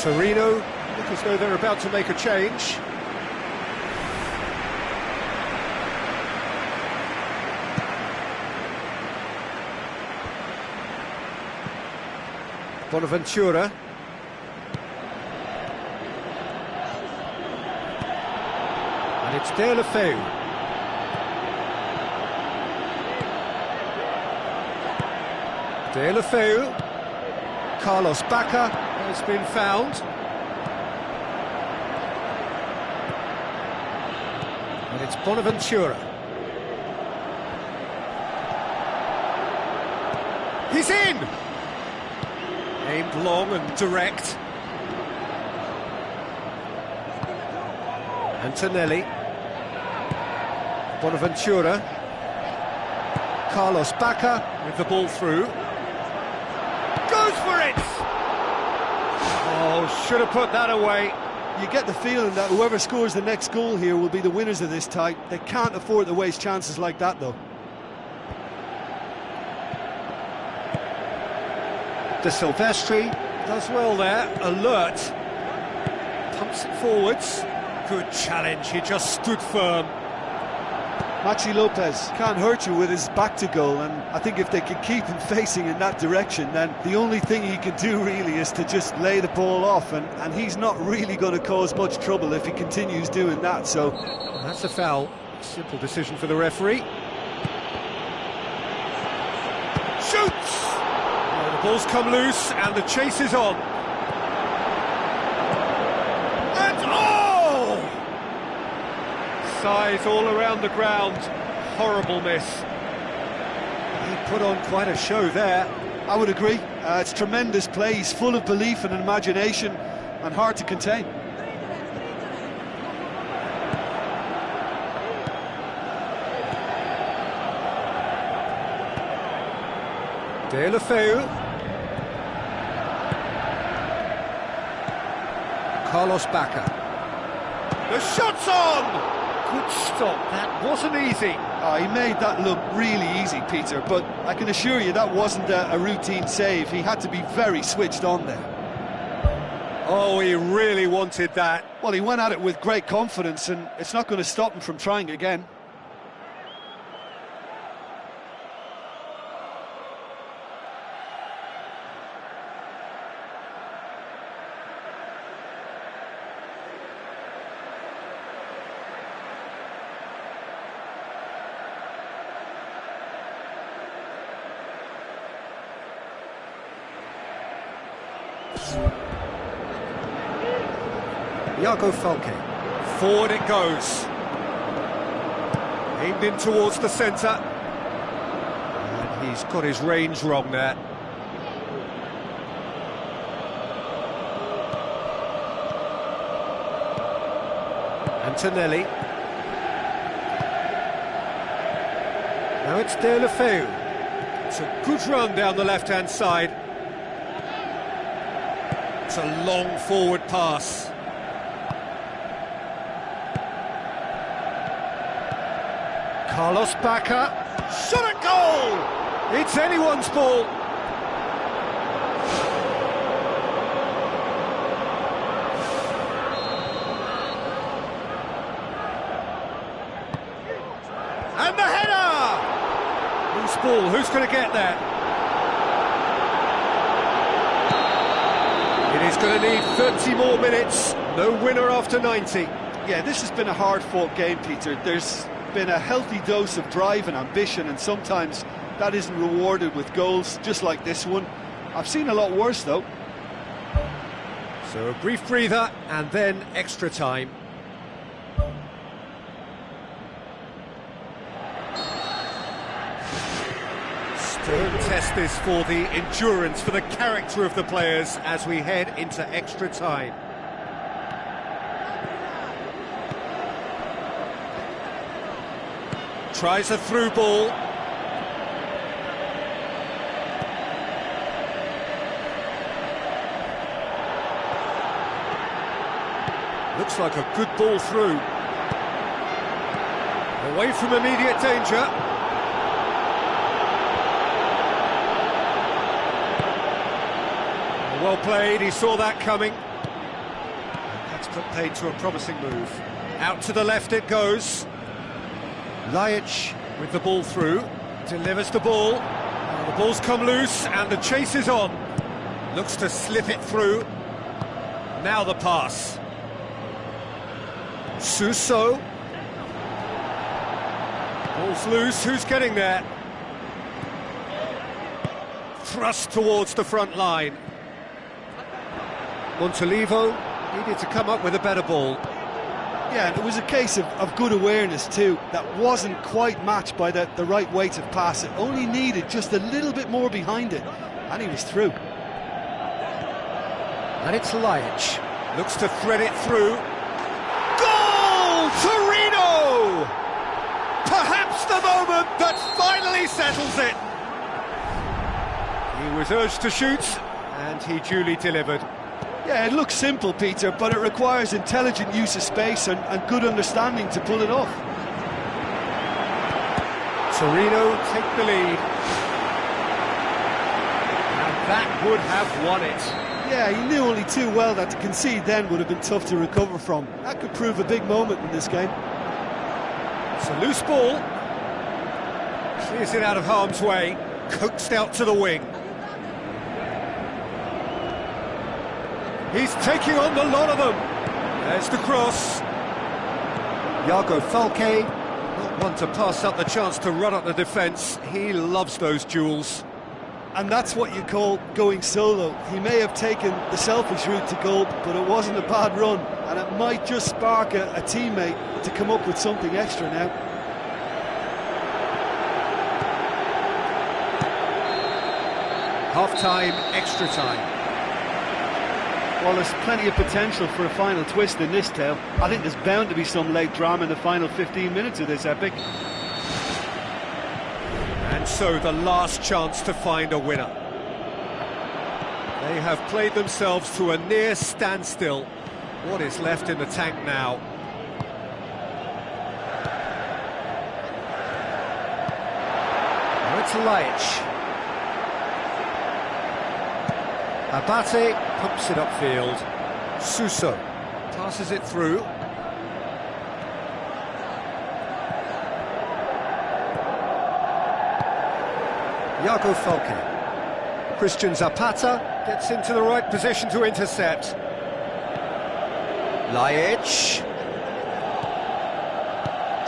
Torino look as though they're about to make a change. Bonaventura. And it's Deulofeu. Deulofeu. Carlos Bacca has been found. And it's Bonaventura. He's in! Aimed long and direct. Antonelli. Bonaventura. Carlos Bacca with the ball through. Goes for it! Oh, should have put that away. You get the feeling that whoever scores the next goal here will be the winners of this tie. They can't afford to waste chances like that, though. De Silvestri does well there, alert. Pumps it forwards. Good challenge, he just stood firm. Maxi Lopez can't hurt you with his back to goal, and I think if they can keep him facing in that direction, then the only thing he can do really is to just lay the ball off, and he's not really going to cause much trouble if he continues doing that. So that's a foul. Simple decision for the referee. Shoots! Oh, the ball's come loose and the chase is on. Size all around the ground. Horrible miss. He put on quite a show there. I would agree. It's tremendous play. He's full of belief and imagination and hard to contain. Deulofeu. Carlos Bacca. The shot's on! Good stop, that wasn't easy. Oh, he made that look really easy, Peter, but I can assure you that wasn't a routine save. He had to be very switched on there. Oh, he really wanted that. Well, he went at it with great confidence, and it's not going to stop him from trying again. Iago Falque. Forward it goes. Aimed in towards the centre. And he's got his range wrong there. Antonelli. Now it's De La Feu. It's a good run down the left-hand side. It's a long forward pass. Carlos Bacca, shot at goal! It's anyone's ball. And the header! Whose ball? Who's going to get there? It is going to need 30 more minutes. No winner after 90. Yeah, this has been a hard-fought game, Peter. There's been a healthy dose of drive and ambition, and sometimes that isn't rewarded with goals, just like this one. I've seen a lot worse, though. So a brief breather, and then extra time. Stern test this for the endurance, for the character of the players as we head into extra time. Tries a through ball. Looks like a good ball through. Away from immediate danger. Well played, he saw that coming. And that's put paid to a promising move. Out to the left it goes. Lajic with the ball through, delivers the ball, the ball's come loose and the chase is on. Looks to slip it through. Now the pass. Suso. Ball's loose, who's getting there? Thrust towards the front line. Montolivo needed to come up with a better ball. Yeah, it was a case of good awareness too. That wasn't quite matched by the right weight of pass. It only needed just a little bit more behind it, and he was through. And it's Lajic. Looks to thread it through. Goal! Torino! Perhaps the moment that finally settles it. He was urged to shoot, and he duly delivered. Yeah, it looks simple, Peter, but it requires intelligent use of space and good understanding to pull it off. Torino take the lead. And that would have won it. Yeah, he knew only too well that to concede then would have been tough to recover from. That could prove a big moment in this game. It's a loose ball. Clears it out of harm's way. Coaxed out to the wing. He's taking on the lot of them. There's the cross. Iago Falque, not one to pass up the chance to run up the defence. He loves those duels. And that's what you call going solo. He may have taken the selfish route to goal, but it wasn't a bad run, and it might just spark a teammate to come up with something extra now. Half-time, extra time. Well, there's plenty of potential for a final twist in this tale. I think there's bound to be some late drama in the final 15 minutes of this epic. And so the last chance to find a winner. They have played themselves to a near standstill. What is left in the tank now? It's Laic. Abate pumps it upfield. Suso passes it through. Iago Falque. Christian Zapata gets into the right position to intercept. Laic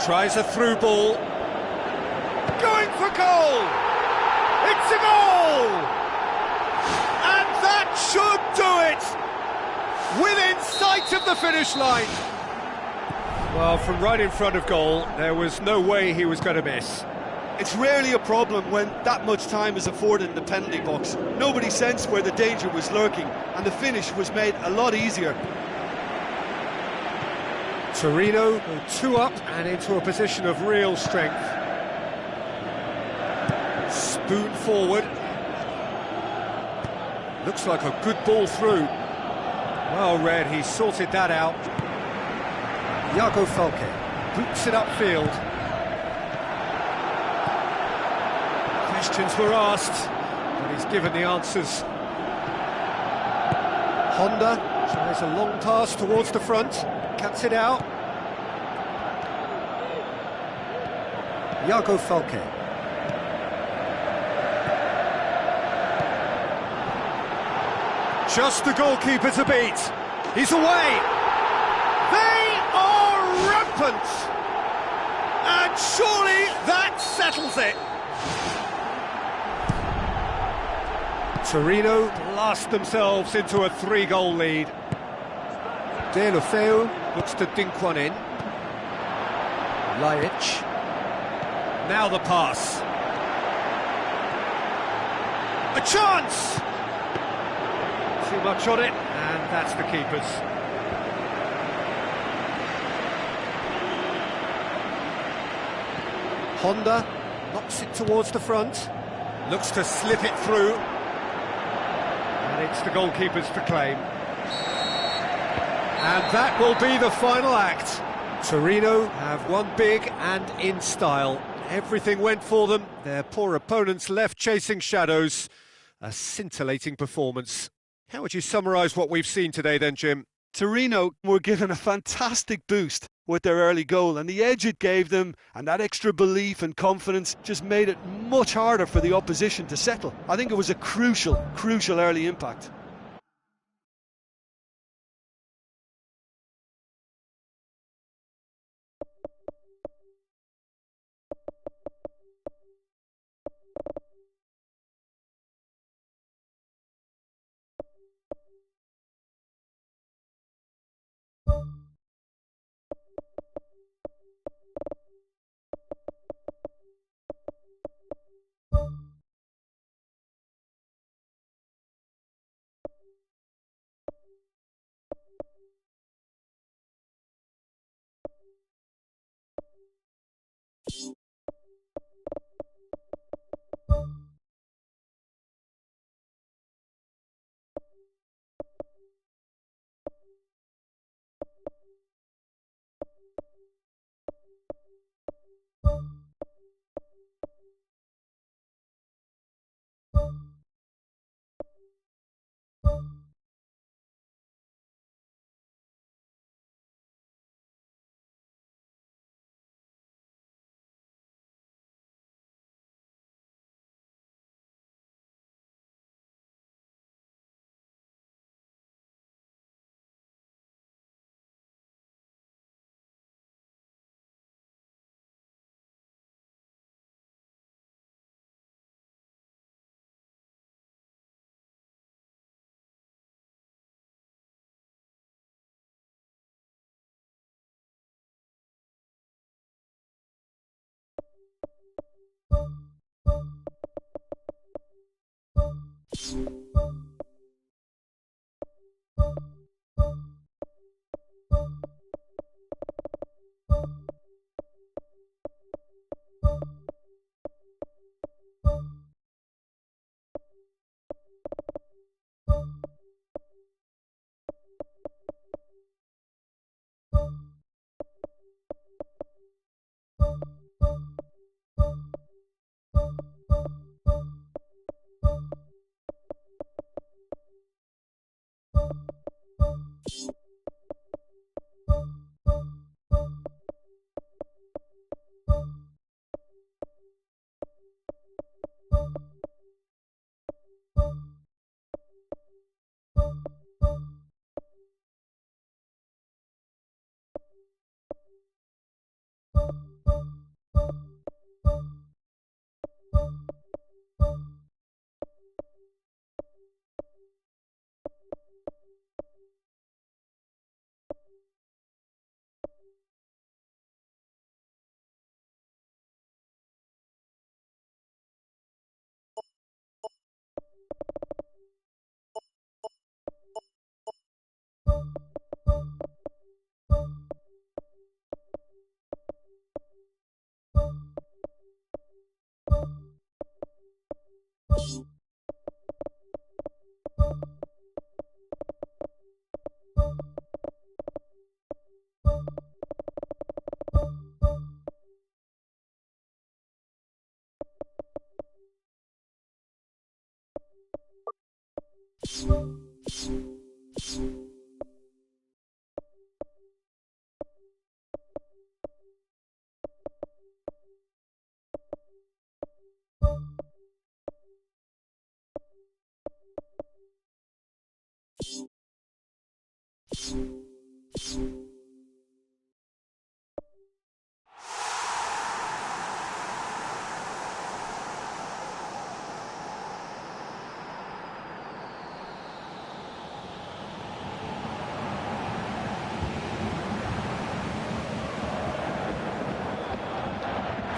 tries a through ball. Going for goal! It's a goal! And that should do it! Within sight of the finish line. Well, from right in front of goal, there was no way he was going to miss. It's rarely a problem when that much time is afforded in the penalty box. Nobody sensed where the danger was lurking, and the finish was made a lot easier. Torino go 2 up and into a position of real strength. Spoon forward. Looks like a good ball through. Well read, he sorted that out. Iago Falque boots it upfield. Questions were asked, but he's given the answers. Honda tries a long pass towards the front, cuts it out. Iago Falque. Just the goalkeeper to beat. He's away. They are rampant. And surely that settles it. Torino blast themselves into a 3-goal lead. Deulofeu looks to dink one in. Laic. Now the pass. A chance! Too much on it, and that's the keeper's. Honda knocks it towards the front. Looks to slip it through. And it's the goalkeeper's to claim. And that will be the final act. Torino have won big and in style. Everything went for them. Their poor opponents left chasing shadows. A scintillating performance. How would you summarise what we've seen today then, Jim? Torino were given a fantastic boost with their early goal, and the edge it gave them and that extra belief and confidence just made it much harder for the opposition to settle. I think it was a crucial early impact.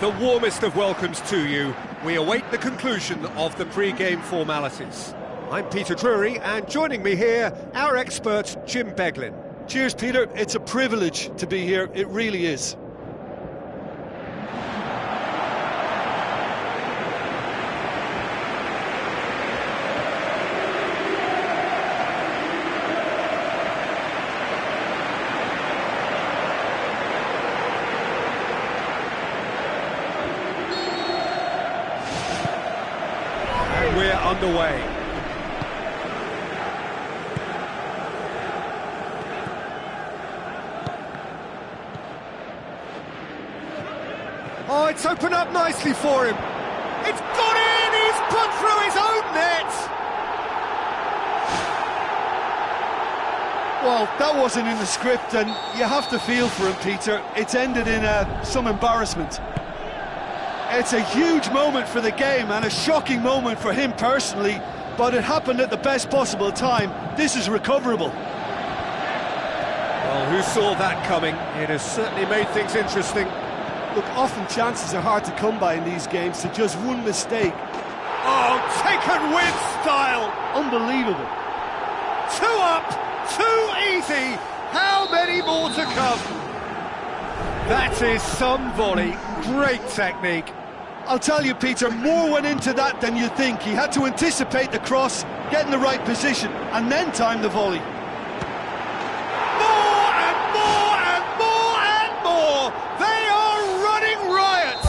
The warmest of welcomes to you. We await the conclusion of the pre-game formalities. I'm Peter Drury, and joining me here, our expert, Jim Beglin. Cheers, Peter. It's a privilege to be here. It really is. We're underway. Oh, it's opened up nicely for him. It's got in! He's put through his own net! Well, that wasn't in the script, and you have to feel for him, Peter. It's ended in some embarrassment. It's a huge moment for the game and a shocking moment for him personally, but it happened at the best possible time. This is recoverable. Well, who saw that coming? It has certainly made things interesting. Look, often chances are hard to come by in these games, so just one mistake. Oh, taken with style! Unbelievable. 2 up, 2 easy. How many more to come? That is some volley. Great technique. I'll tell you, Peter, more went into that than you'd think. He had to anticipate the cross, get in the right position, and then time the volley. More and more and more and more! They are running riot!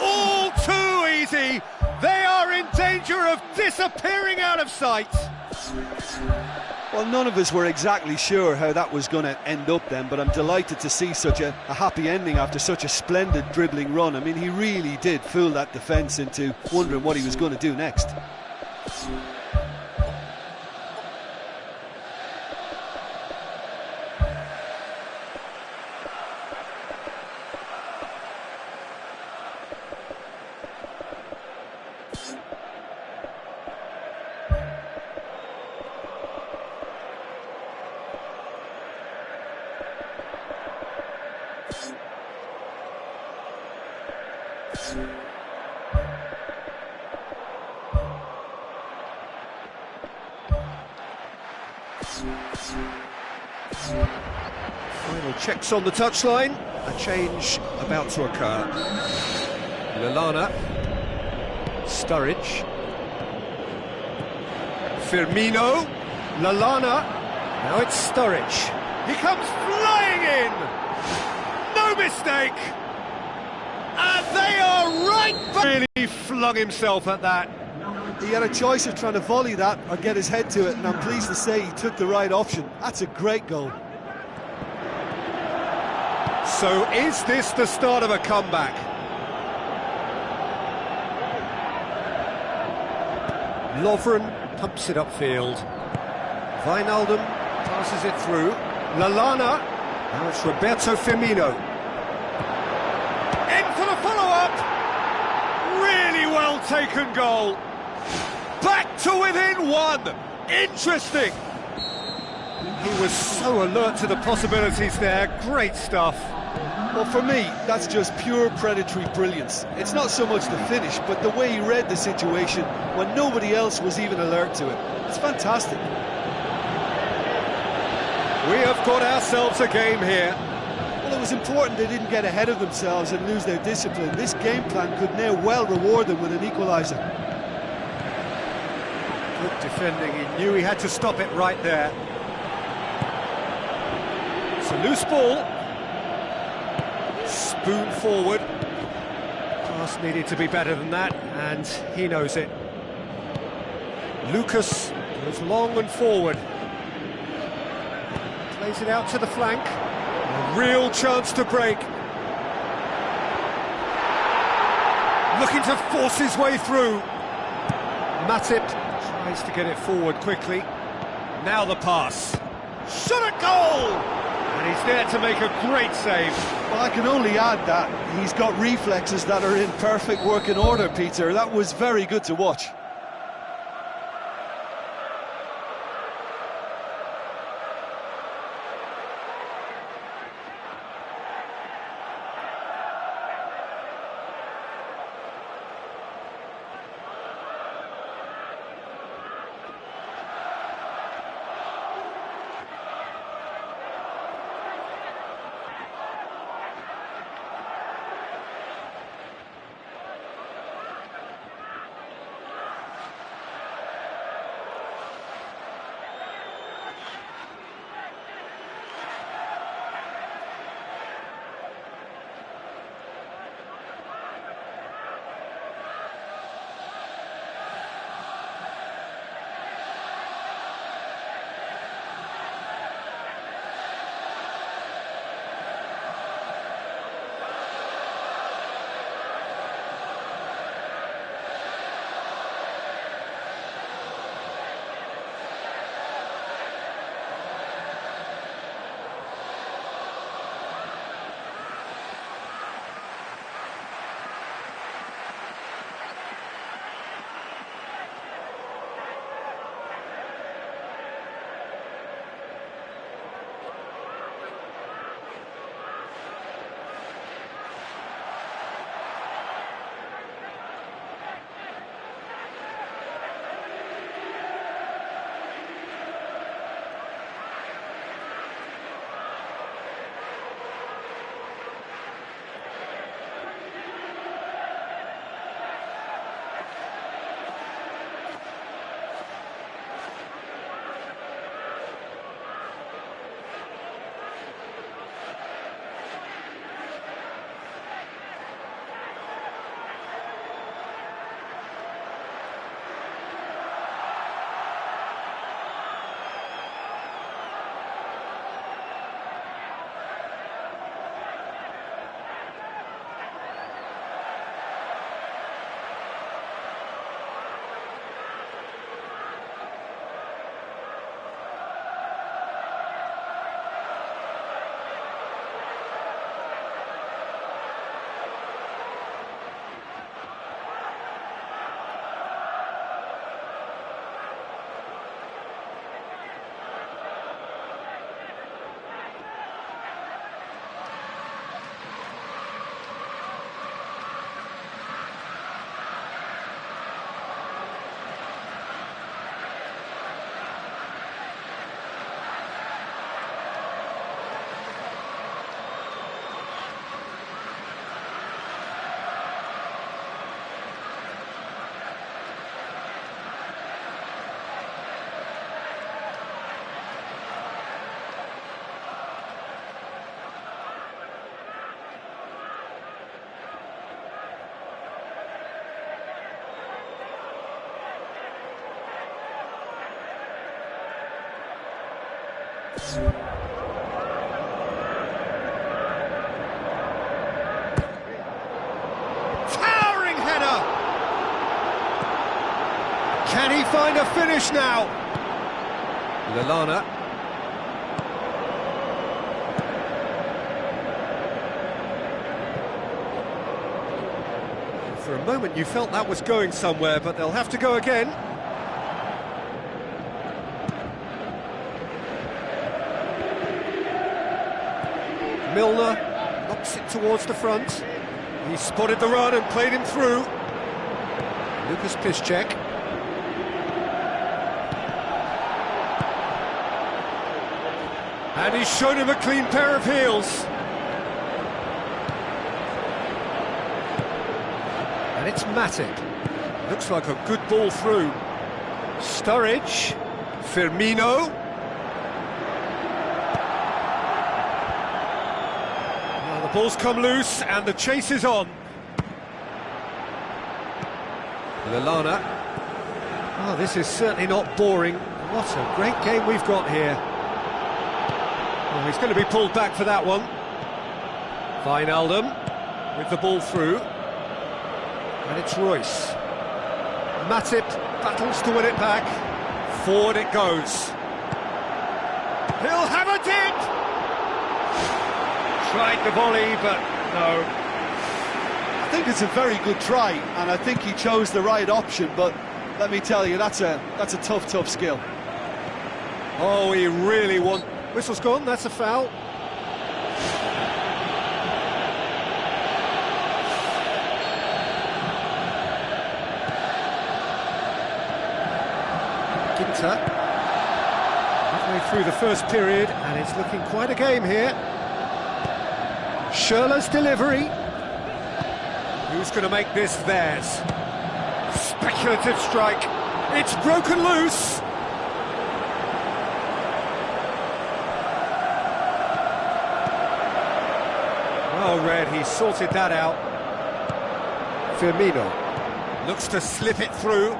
All too easy! They are in danger of disappearing out of sight! Well, none of us were exactly sure how that was going to end up then, but I'm delighted to see such a happy ending after such a splendid dribbling run. I mean, he really did fool that defence into wondering what he was going to do next. Final checks on the touchline. A change about to occur. Lallana. Sturridge. Firmino. Lallana. Now it's Sturridge. He comes flying in. No mistake. And they are right back. Really flung himself at that. He had a choice of trying to volley that or get his head to it, and I'm pleased to say he took the right option. That's a great goal. So is this the start of a comeback? Lovren pumps it upfield. Wijnaldum passes it through. Lallana. Now it's Roberto Firmino. In for the follow-up. Really well taken goal. Back to within 1. Interesting. He was so alert to the possibilities there. Great stuff. Well, for me, that's just pure predatory brilliance. It's not so much the finish, but the way he read the situation when nobody else was even alert to it. It's fantastic. We have got ourselves a game here. Well, it was important they didn't get ahead of themselves and lose their discipline. This game plan could now well reward them with an equaliser. Good defending. He knew he had to stop it right there. It's a loose ball. Spoon forward. Pass needed to be better than that, and he knows it. Lucas Goes long and forward. Plays it out to the flank. A real chance to break. Looking to force his way through. Matip tries to get it forward quickly. Now the pass. Shot at goal! And he's there to make a great save. Well, I can only add that he's got reflexes that are in perfect working order, Peter. That was very good to watch. Towering header! Can he find a finish now? Lallana. For a moment you felt that was going somewhere, but they'll have to go again. Milner knocks it towards the front. He spotted the run and played him through. Lucas Piszczek. And he's shown him a clean pair of heels. And it's Matip. Looks like a good ball through. Sturridge. Firmino. Well, the ball's come loose and the chase is on. Lallana. Oh, this is certainly not boring. What a great game we've got here. Well, he's going to be pulled back for that one. Wijnaldum with the ball through. And it's Royce. Matip battles to win it back. Forward it goes. He'll have a dig! Tried the volley, but no. I think it's a very good try, and I think he chose the right option, but let me tell you, that's a tough skill. Oh, he really won. Whistle's gone, that's a foul. Ginter. Halfway through the first period, and it's looking quite a game here. Schürrle's delivery. Who's going to make this theirs? Speculative strike. It's broken loose. Well read, he sorted that out. Firmino looks to slip it through.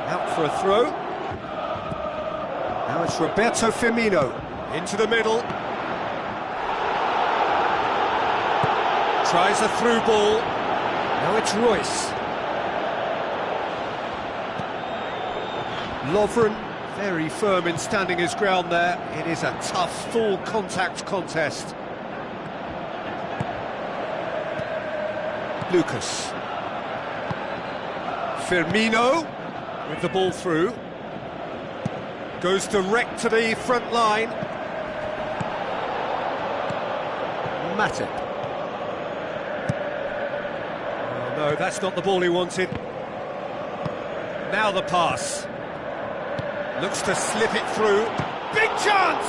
Out for a throw. Now it's Roberto Firmino into the middle. Tries a through ball. Now it's Royce. Lovren, very firm in standing his ground there. It is a tough, full contact contest. Lucas. Firmino with the ball through. Goes direct to the front line. Matip. Oh no, that's not the ball he wanted. Now the pass. Looks to slip it through. Big chance!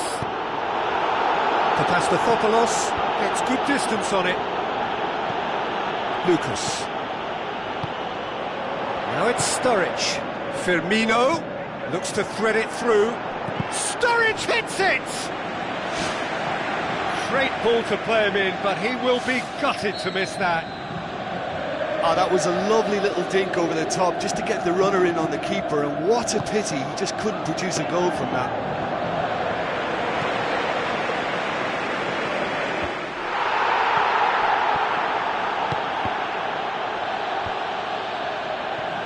Papastathopoulos gets good distance on it. Lucas. Now it's Sturridge. Firmino looks to thread it through. Sturridge hits it! Great ball to play him in, but he will be gutted to miss that. Oh, that was a lovely little dink over the top just to get the runner in on the keeper, and what a pity he just couldn't produce a goal from that.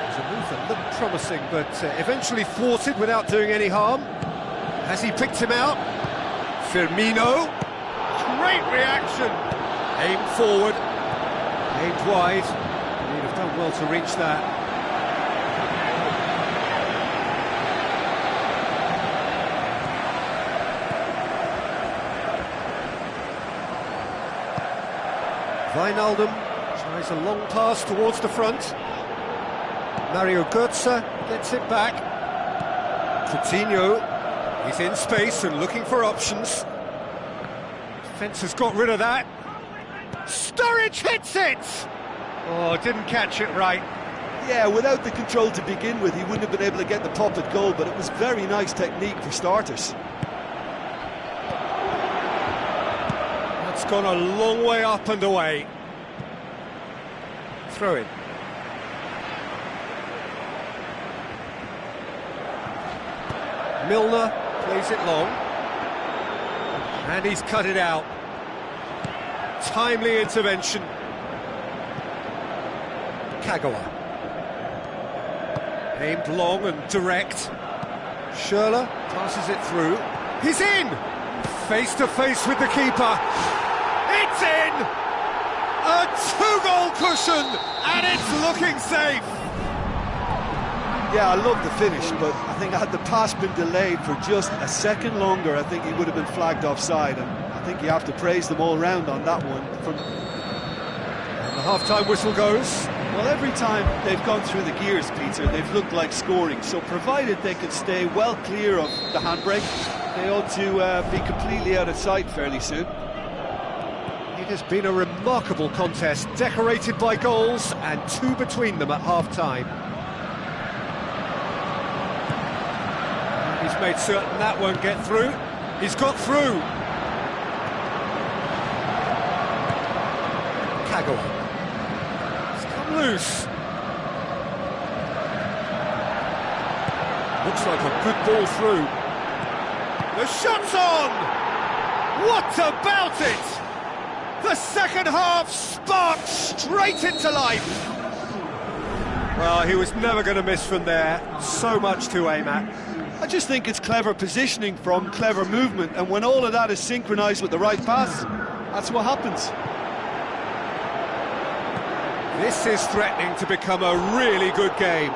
It was a move that looked promising, but eventually thwarted without doing any harm. Has he picked him out? Firmino. Great reaction. Aimed forward. Aimed wide. He'd have done well to reach that. Wijnaldum tries a long pass towards the front. Mario Götze gets it back. Coutinho, he's in space and looking for options. Defence has got rid of that. Sturridge hits it! Oh, didn't catch it right. Yeah, without the control to begin with, he wouldn't have been able to get the pop at goal, but it was very nice technique for starters. That's gone a long way up and away. Throw in. Milner plays it long. And he's cut it out. Timely intervention. Kagawa. Aimed long and direct. Schürrle passes it through. He's in! Face to face with the keeper. It's in! A two-goal cushion, and it's looking safe. Yeah, I love the finish, but I think had the pass been delayed for just a second longer, I think he would have been flagged offside, and I think you have to praise them all round on that one. And the half-time whistle goes. Well, every time they've gone through the gears, Peter, they've looked like scoring, so provided they can stay well clear of the handbrake, they ought to be completely out of sight fairly soon. It has been a remarkable contest, decorated by goals, and two between them at half-time. He's made certain that won't get through. He's got through. Kagawa. It's come loose. Looks like a good ball through. The shot's on! What about it? The second half sparked straight into life. Well, he was never going to miss from there. So much to aim at. I just think it's clever positioning from clever movement, and when all of that is synchronised with the right pass, that's what happens. This is threatening to become a really good game.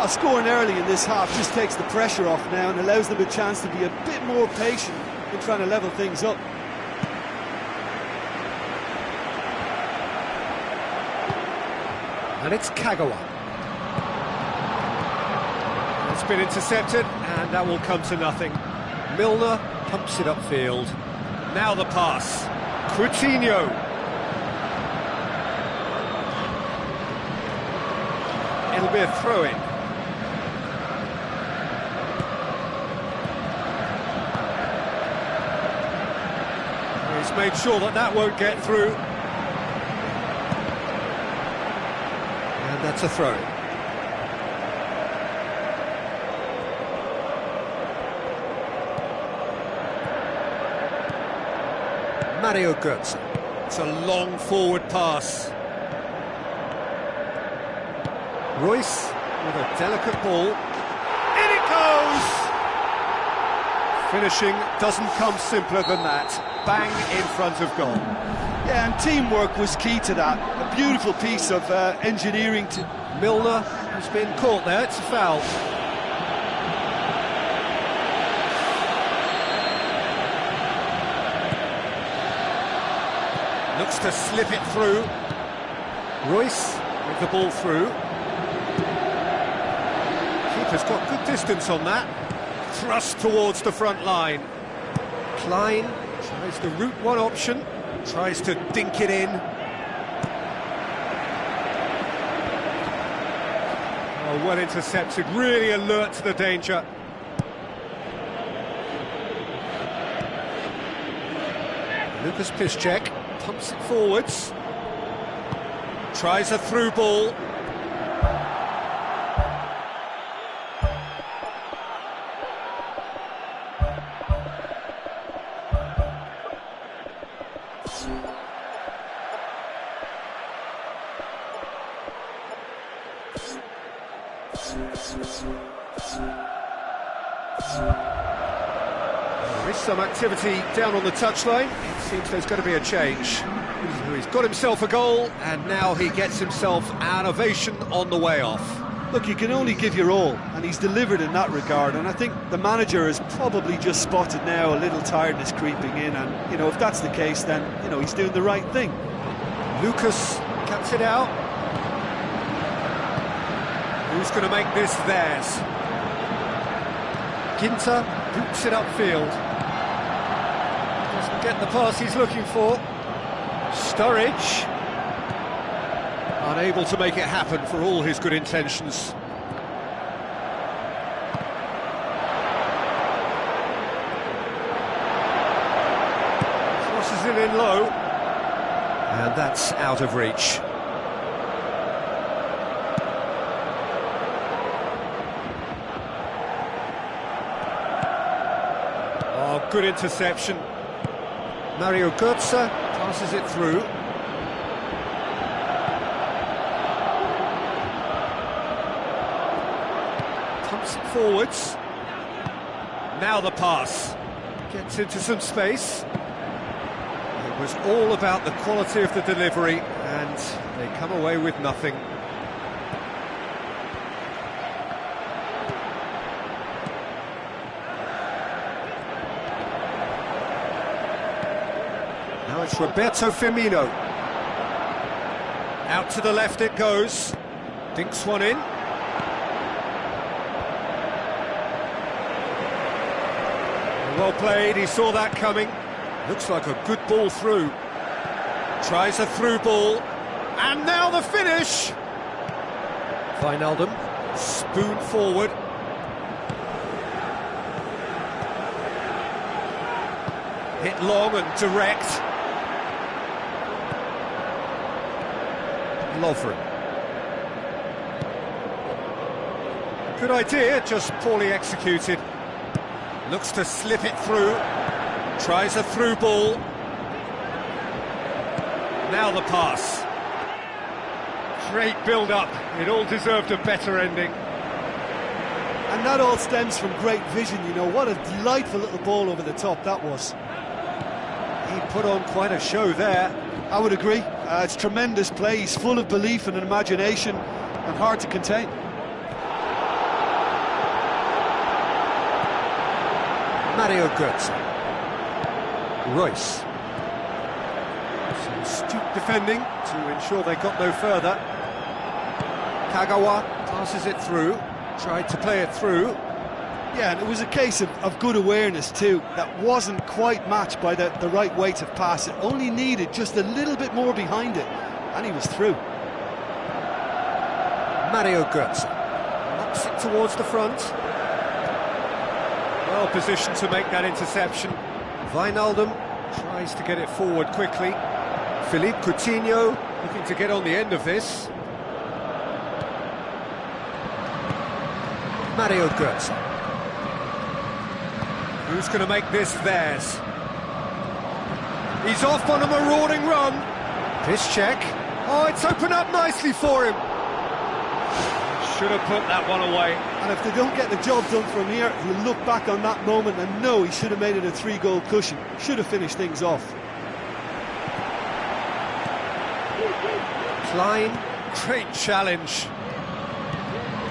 Scoring early in this half just takes the pressure off now and allows them a chance to be a bit more patient in trying to level things up. And it's Kagawa. It's been intercepted, and that will come to nothing. Milner pumps it upfield. Now the pass. Coutinho. It'll be a throw-in. He's made sure that that won't get through. And that's a throw-in. Mario Götze. It's a long forward pass. Royce with a delicate ball. In it goes! Finishing doesn't come simpler than that. Bang in front of goal. Yeah, and teamwork was key to that. A beautiful piece of engineering. Milner has been caught there, it's a foul. Looks to slip it through. Royce with the ball through. Keeper's got good distance on that. Thrust towards the front line. Klein tries the route one option, tries to dink it in. Oh, well intercepted, really alert to the danger. Lucas Piszczek pumps it forwards. Tries a through ball. There is some activity down on the touchline. It seems there's going to be a change. So he's got himself a goal, and now he gets himself an ovation on the way off. Look, you can only give your all, and he's delivered in that regard, and I think the manager has probably just spotted now a little tiredness creeping in, and, you know, if that's the case, then, you know, he's doing the right thing. Lucas cuts it out. Who's going to make this theirs? Ginter boots it upfield. Doesn't get the pass he's looking for. Sturridge unable to make it happen for all his good intentions. Crosses it in low, and that's out of reach. Oh, good interception. Mario Götze passes it through. Pumps it forwards. Now the pass. Gets into some space. It was all about the quality of the delivery, and they come away with nothing. Now it's Roberto Firmino. Out to the left it goes. Dinks one in. Well played, he saw that coming. Looks like a good ball through. Tries a through ball. And now the finish! Wijnaldum, spoon forward. Hit long and direct. Lovren. Good idea, just poorly executed. Looks to slip it through. Tries a through ball. Now the pass. Great build-up. It all deserved a better ending. And that all stems from great vision, you know. What a delightful little ball over the top that was. He put on quite a show there. I would agree. It's tremendous play. He's full of belief and imagination and hard to contain. Mario Götze. Royce. Some astute defending to ensure they got no further. Kagawa passes it through. Tried to play it through. Yeah, and it was a case of good awareness too. That wasn't quite matched by the right weight of pass. It only needed just a little bit more behind it, and he was through. Mario Götze knocks it towards the front. Well positioned to make that interception. Wijnaldum tries to get it forward quickly. Philippe Coutinho looking to get on the end of this. Mario Götze. Who's going to make this theirs? He's off on a marauding run. Piszczek. Oh, it's opened up nicely for him. Should have put that one away. And if they don't get the job done from here, he'll look back on that moment and know he should have made it a 3-goal cushion. Should have finished things off. Klein. Great challenge.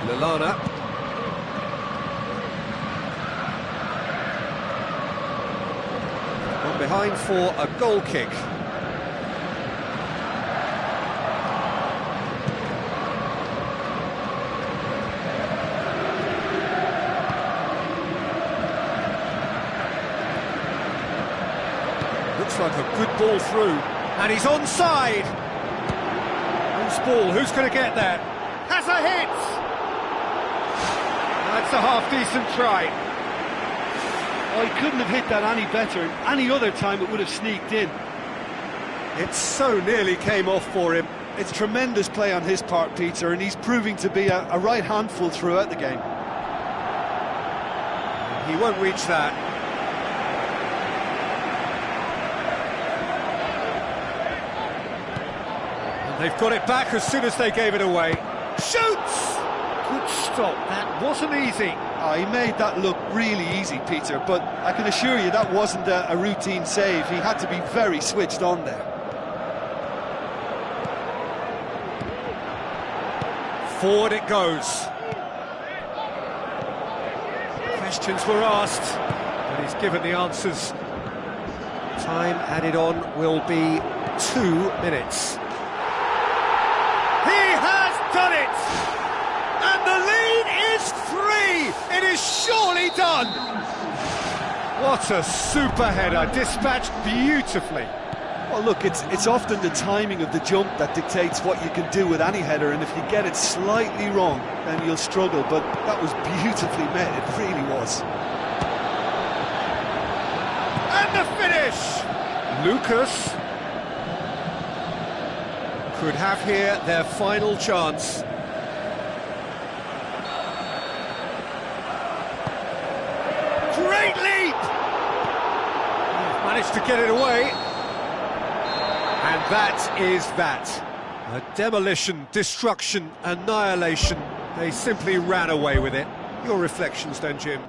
Lallana. Behind for a goal kick. Looks like a good ball through, and he's onside. Loose ball, who's going to get that? Has a hit! That's a half-decent try. Oh, he couldn't have hit that any better. Any other time it would have sneaked in. It so nearly came off for him. It's tremendous play on his part, Peter, and he's proving to be a right handful throughout the game. He won't reach that. And they've got it back as soon as they gave it away. Shoots! Good stop, that wasn't easy. Oh, he made that look really easy, Peter, but I can assure you that wasn't a routine save. He had to be very switched on there. Forward it goes. Questions were asked, but he's given the answers. Time added on will be 2 minutes. He has done it! And the lead is 3! It is surely done! What a super header, dispatched beautifully. Well, look, it's often the timing of the jump that dictates what you can do with any header, and if you get it slightly wrong, then you'll struggle, but that was beautifully made, it really was. And the finish! Lucas could have here their final chance. Great leap! Managed to get it away. And that is that. A demolition, destruction, annihilation. They simply ran away with it. Your reflections then, Jim?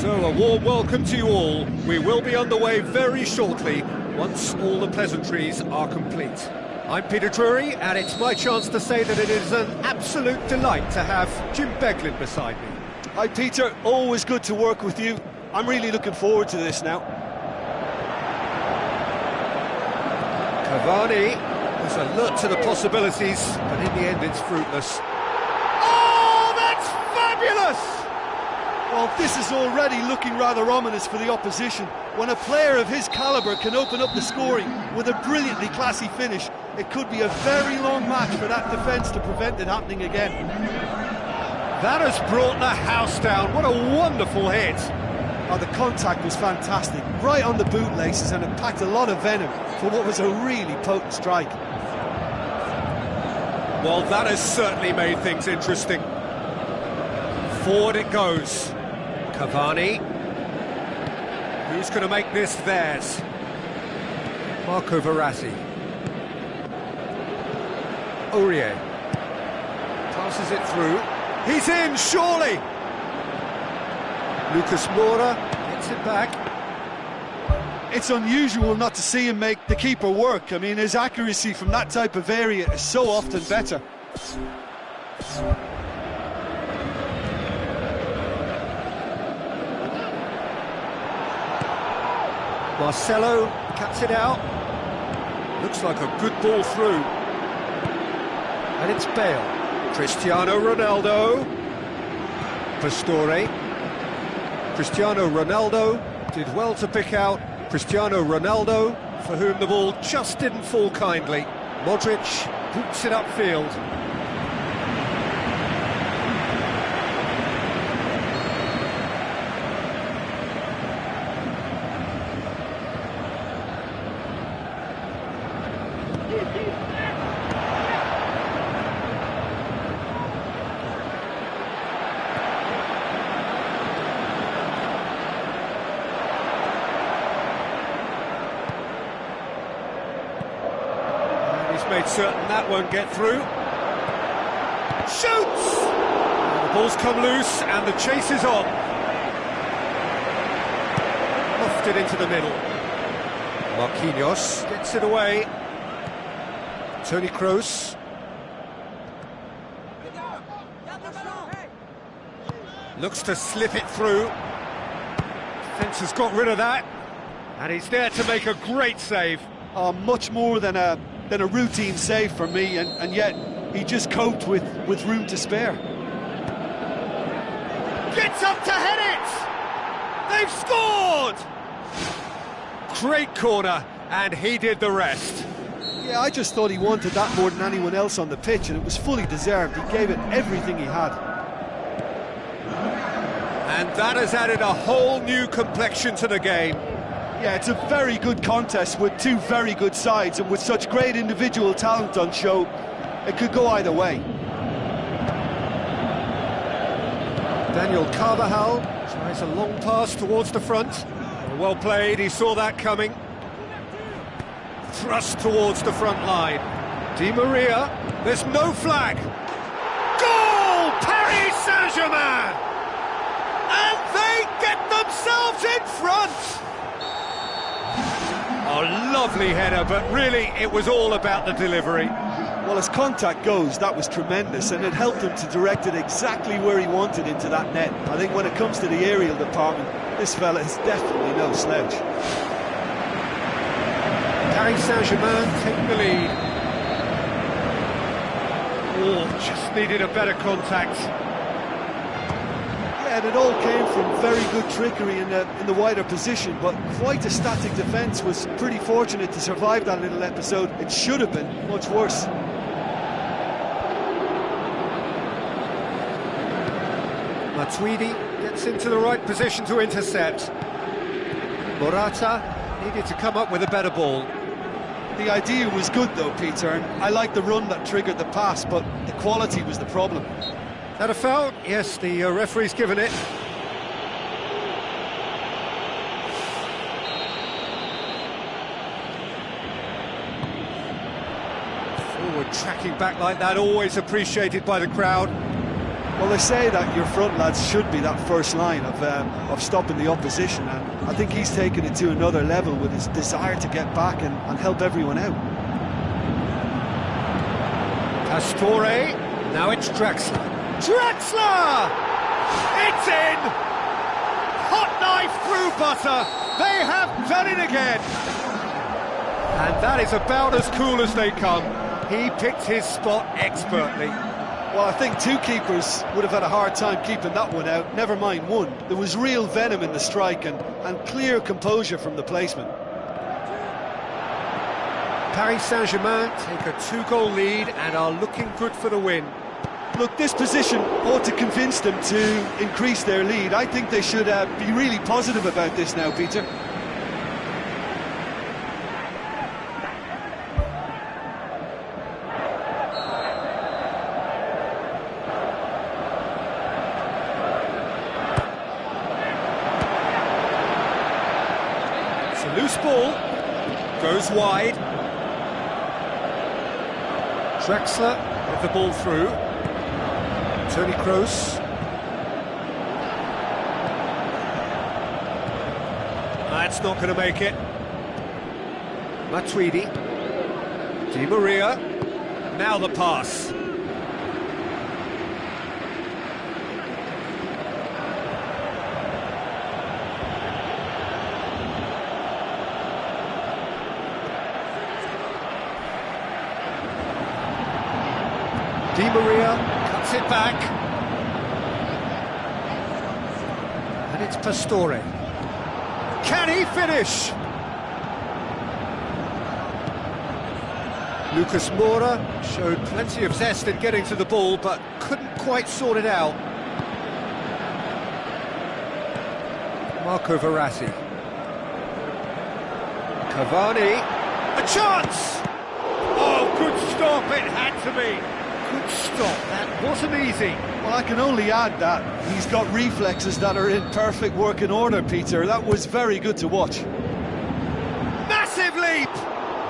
So a warm welcome to you all. We will be underway very shortly, once all the pleasantries are complete. I'm Peter Drury, and it's my chance to say that it is an absolute delight to have Jim Beglin beside me. Hi Peter, always good to work with you. I'm really looking forward to this now. Cavani is alert to the possibilities, but in the end it's fruitless. Oh, that's fabulous! Well, this is already looking rather ominous for the opposition. When a player of his calibre can open up the scoring with a brilliantly classy finish, it could be a very long match for that defence to prevent it happening again. That has brought the house down. What a wonderful hit. Oh, the contact was fantastic, right on the bootlaces, and it packed a lot of venom for what was a really potent strike. Well, that has certainly made things interesting. Forward it goes. Cavani. Who's going to make this theirs? Marco Verratti. Aurier. Passes it through. He's in, surely! Lucas Moura gets it back. It's unusual not to see him make the keeper work. I mean, his accuracy from that type of area is so often better. Marcelo cuts it out. Looks like a good ball through. And it's Bale. Cristiano Ronaldo. Pastore. Cristiano Ronaldo did well to pick out Cristiano Ronaldo, for whom the ball just didn't fall kindly. Modric boots it upfield. Made certain that won't get through. Shoots! The ball's come loose and the chase is on. Muffed it into the middle. Marquinhos gets it away. Toni Kroos. Looks to slip it through. Defence has got rid of that. And he's there to make a great save. Much more than a routine save for me, and yet he just coped with room to spare. Gets up to head it! They've scored! Great corner, and he did the rest. Yeah, I just thought he wanted that more than anyone else on the pitch, and it was fully deserved. He gave it everything he had. And that has added a whole new complexion to the game. Yeah, it's a very good contest with two very good sides, and with such great individual talent on show, it could go either way. Daniel Carvajal tries a long pass towards the front. Well played, he saw that coming. Thrust towards the front line. Di Maria, there's no flag. Goal! Paris Saint-Germain! And they get themselves in front! A lovely header, but really it was all about the delivery. Well, as contact goes, that was tremendous, and it helped him to direct it exactly where he wanted into that net. I think when it comes to the aerial department, this fella is definitely no slouch. Paris Saint-Germain taking the lead. Oh, just needed a better contact. Yeah, and it all came from very good trickery in the wider position, but quite a static defence. Was pretty fortunate to survive that little episode. It should have been much worse. Matuidi gets into the right position to intercept. Morata needed to come up with a better ball. The idea was good though, Peter, and I like the run that triggered the pass, but the quality was the problem. That a foul? Yes, the referee's given it. Forward tracking back like that, always appreciated by the crowd. Well, they say that your front lads should be that first line of stopping the opposition, and I think he's taken it to another level with his desire to get back and help everyone out. Pastore, now it's Draxler. Draxler! It's in! Hot knife through butter. They have done it again. And that is about as cool as they come. He picked his spot expertly. Well, I think two keepers would have had a hard time keeping that one out, never mind one. There was real venom in the strike and clear composure from the placement. Paris Saint-Germain take a two-goal lead and are looking good for the win. Look, this position ought to convince them to increase their lead. I think they should be really positive about this now, Peter. It's a loose ball, goes wide. Draxler with the ball through. Toni Kroos. That's not going to make it. Matuidi. Di Maria. Now the pass. Di Maria cuts it back. And it's Pastore. Can he finish? Lucas Moura showed plenty of zest in getting to the ball, but couldn't quite sort it out. Marco Verratti. Cavani. A chance! Oh, good stop, it had to be. Good stop, that wasn't easy. Well, I can only add that he's got reflexes that are in perfect working order, Peter. That was very good to watch. Massive leap!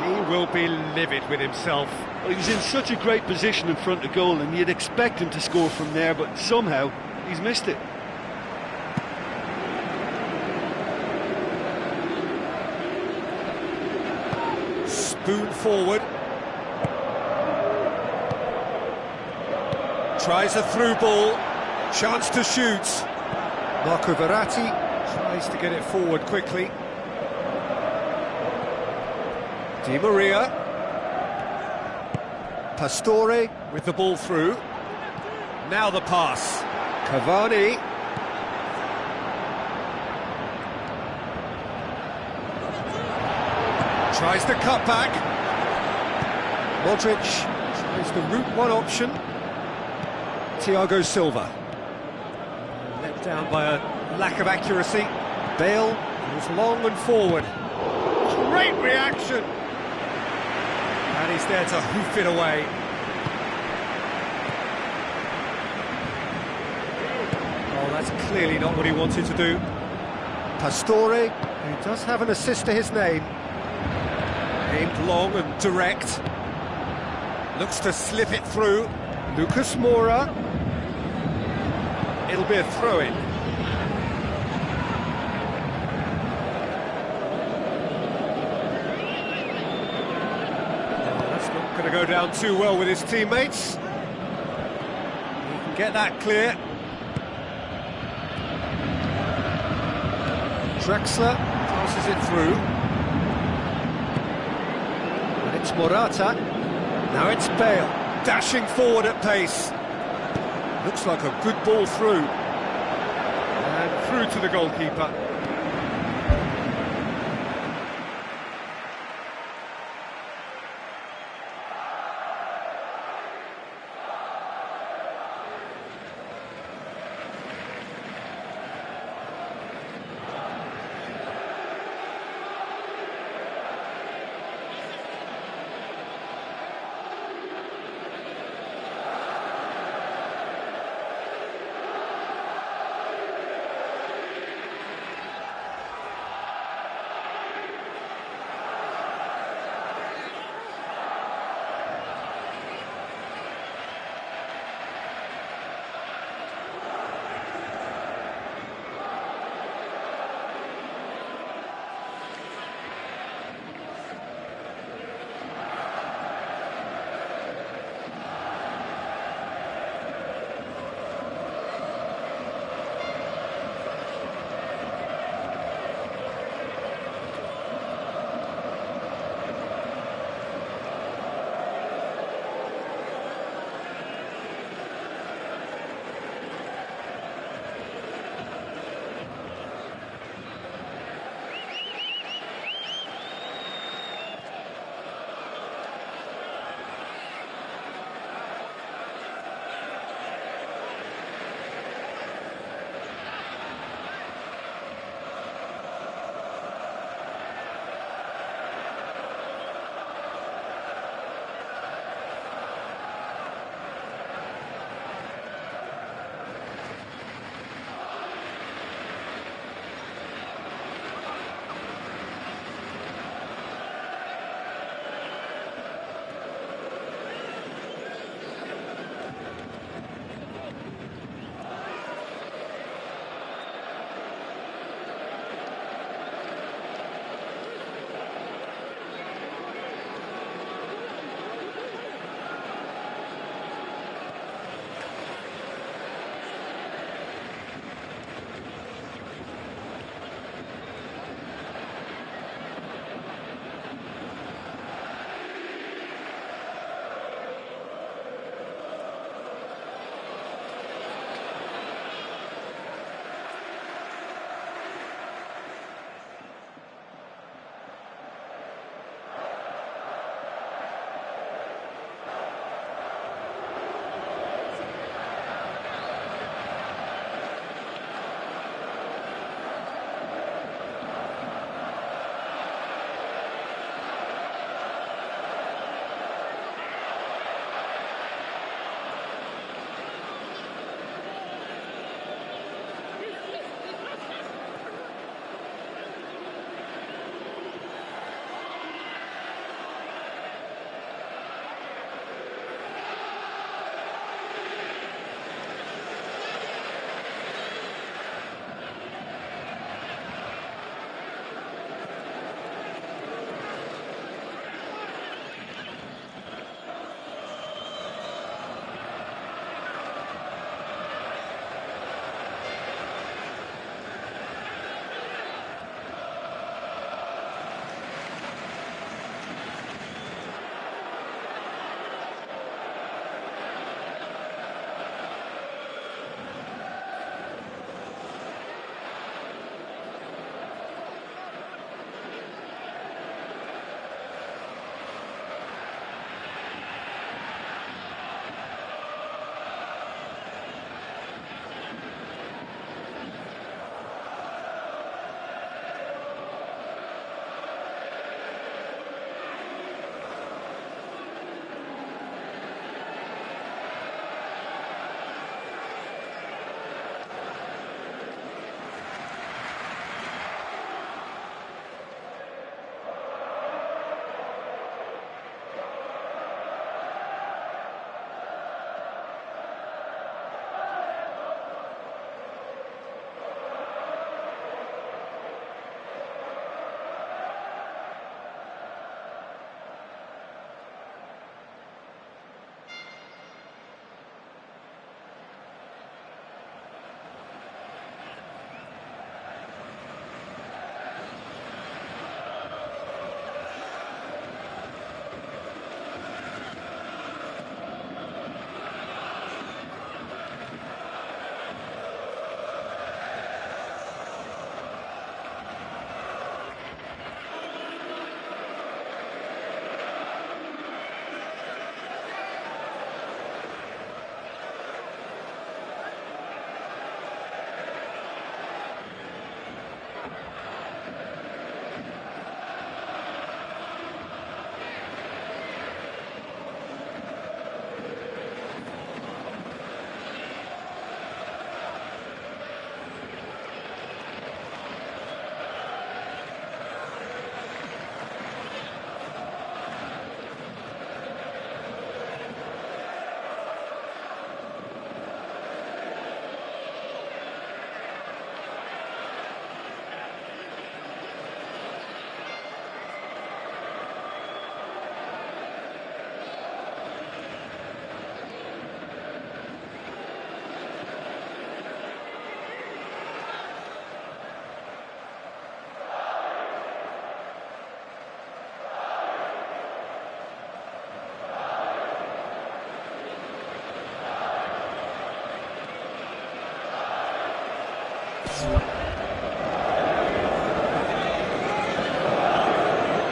He will be livid with himself. Well, he was in such a great position in front of goal, and you'd expect him to score from there, but somehow he's missed it. Spoon forward. Tries a through ball, chance to shoot. Marco Verratti tries to get it forward quickly. Di Maria. Pastore with the ball through. Now the pass. Cavani. Tries the cut back. Modric tries the route one option. Thiago Silva. Let down by a lack of accuracy. Bale goes long and forward. Great reaction! And he's there to hoof it away. Oh, that's clearly not what he wanted to do. Pastore, who does have an assist to his name. Aimed long and direct. Looks to slip it through. Lucas Moura. It'll be a throw-in. That's not going to go down too well with his teammates. He can get that clear. Drexler passes it through. And it's Morata. Now it's Bale, dashing forward at pace. Looks like a good ball through. And through to the goalkeeper.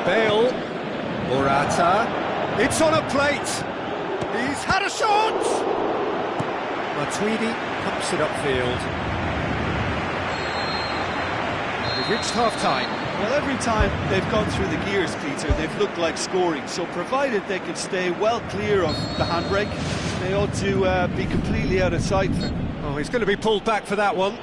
Bale, Morata, it's on a plate, he's had a shot! Matuidi pumps it upfield. We've reached half-time. Well, every time they've gone through the gears, Peter, they've looked like scoring, so provided they can stay well clear of the handbrake, they ought to be completely out of sight. Oh, he's going to be pulled back for that one.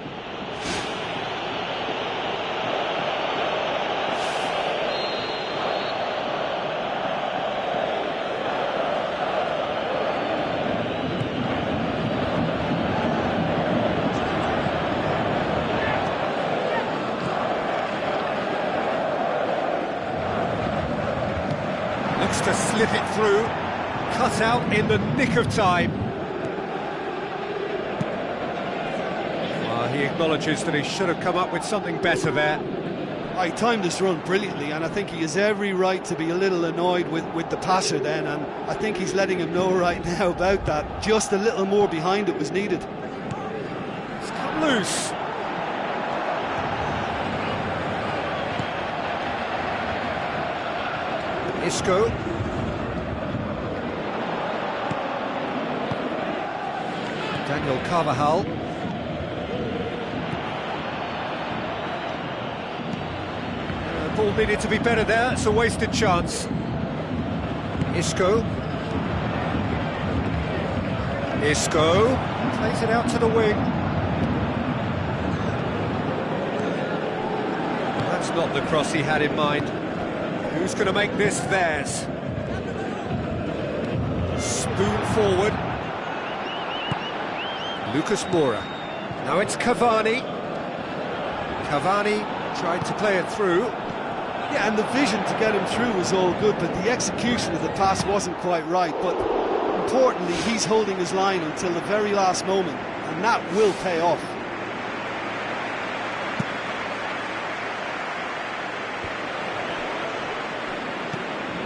Looks to slip it through, cut out in the nick of time. He acknowledges that he should have come up with something better there. I timed this run brilliantly, and I think he has every right to be a little annoyed with the passer then, and I think he's letting him know right now about that. Just a little more behind it was needed. It's come loose. Isco. Daniel Carvajal. Ball needed to be better there, it's a wasted chance. Isco. Isco plays it out to the wing. That's not the cross he had in mind. Who's going to make this theirs? Spoon forward. Lucas Moura. Now it's Cavani. Cavani tried to play it through. Yeah, and the vision to get him through was all good, but the execution of the pass wasn't quite right. But importantly, he's holding his line until the very last moment, and that will pay off.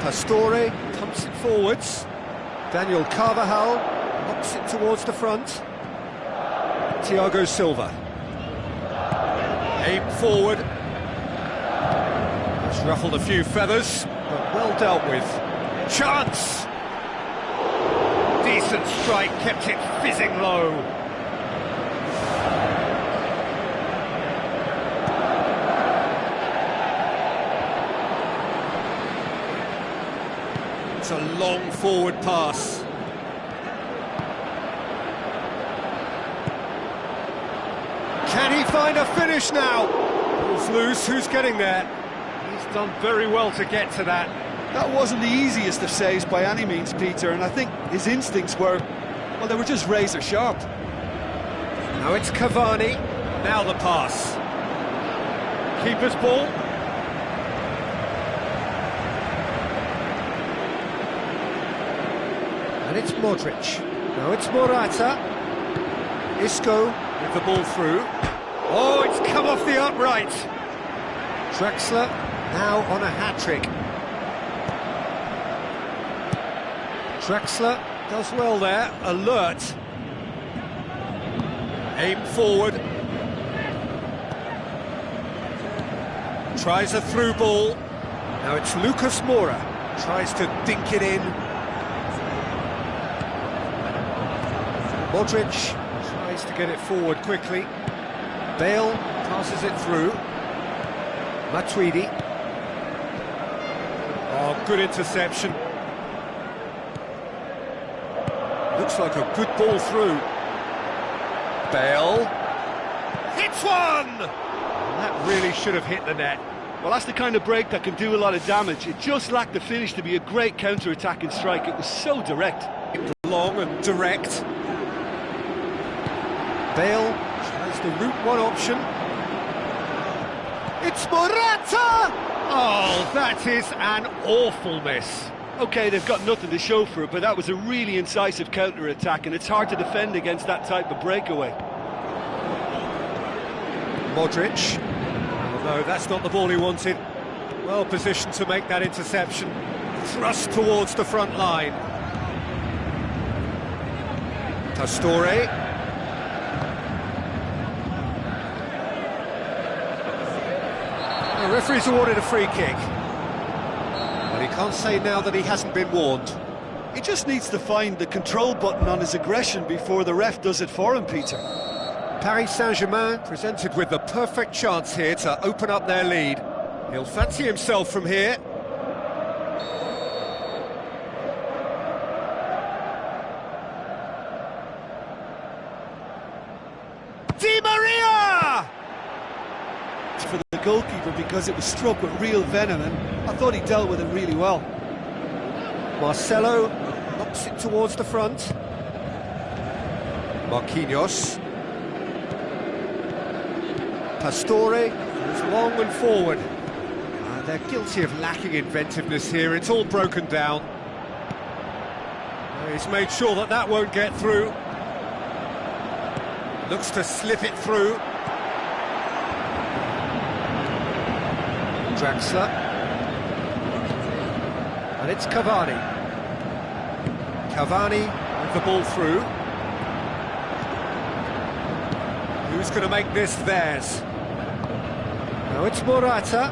Pastore pumps it forwards. Daniel Carvajal knocks it towards the front. Thiago Silva. Aim forward. It's ruffled a few feathers, but well dealt with. Chance! Decent strike, kept it fizzing low. It's a long forward pass. Can he find a finish now? Ball's loose, who's getting there? He's done very well to get to that. That wasn't the easiest of saves by any means, Peter, and I think his instincts were, well, they were just razor sharp. Now it's Cavani, now the pass. Keeper's ball. And it's Modric. Now it's Morata. Isco with the ball through. Oh, it's come off the upright. Drexler now on a hat-trick. Drexler does well there, alert. Aim forward. Tries a through ball. Now it's Lucas Moura. Tries to dink it in. Modric tries to get it forward quickly. Bale passes it through. Matuidi. Oh, good interception. Looks like a good ball through. Bale. Hits one! And that really should have hit the net. Well, that's the kind of break that can do a lot of damage. It just lacked the finish to be a great counter-attacking strike. It was so direct. Long and direct. Bale tries the route one option. It's Morata! Oh, that is an awful miss. OK, they've got nothing to show for it, but that was a really incisive counter-attack, and it's hard to defend against that type of breakaway. Modric. Oh, no, that's not the ball he wanted. Well positioned to make that interception. Thrust towards the front line. Pastore. The referee's awarded a free kick. But he can't say now that he hasn't been warned. He just needs to find the control button on his aggression before the ref does it for him, Peter. Paris Saint-Germain presented with the perfect chance here to open up their lead. He'll fancy himself from here. Di Maria! For the goalkeeper, because it was struck with real venom, and I thought he dealt with it really well. Marcelo knocks it towards the front. Marquinhos. Pastore goes long and forward. They're guilty of lacking inventiveness here. It's all broken down. He's made sure that that won't get through. Looks to slip it through. Draxler. And it's Cavani. Cavani with the ball through. Who's going to make this theirs? Now it's Morata.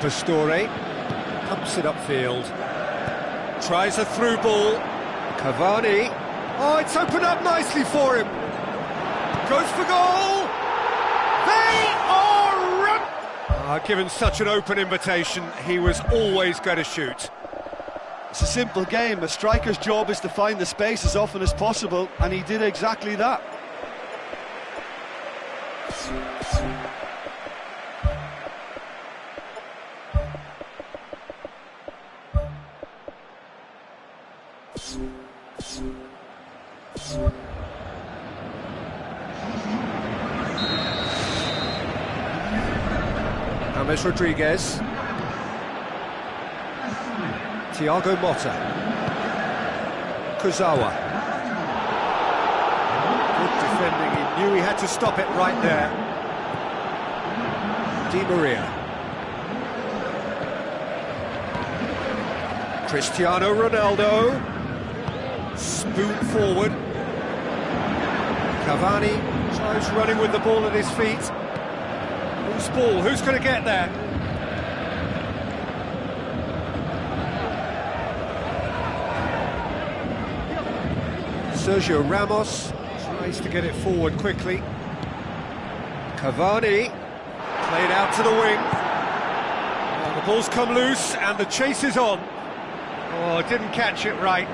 Pastore pumps it upfield. Tries a through ball. Cavani. Oh, it's opened up nicely for him. Goes for goal. They are run. Given such an open invitation, he was always going to shoot. It's a simple game. A striker's job is to find the space as often as possible, and he did exactly that. James Rodriguez. Thiago Motta. Kurzawa. Good defending, he knew he had to stop it right there. Di Maria. Cristiano Ronaldo. Spoon forward. Cavani tries running with the ball at his feet. Who's ball? Who's going to get there? Sergio Ramos tries to get it forward quickly. Cavani played out to the wing. Well, the ball's come loose and the chase is on. Oh, didn't catch it right.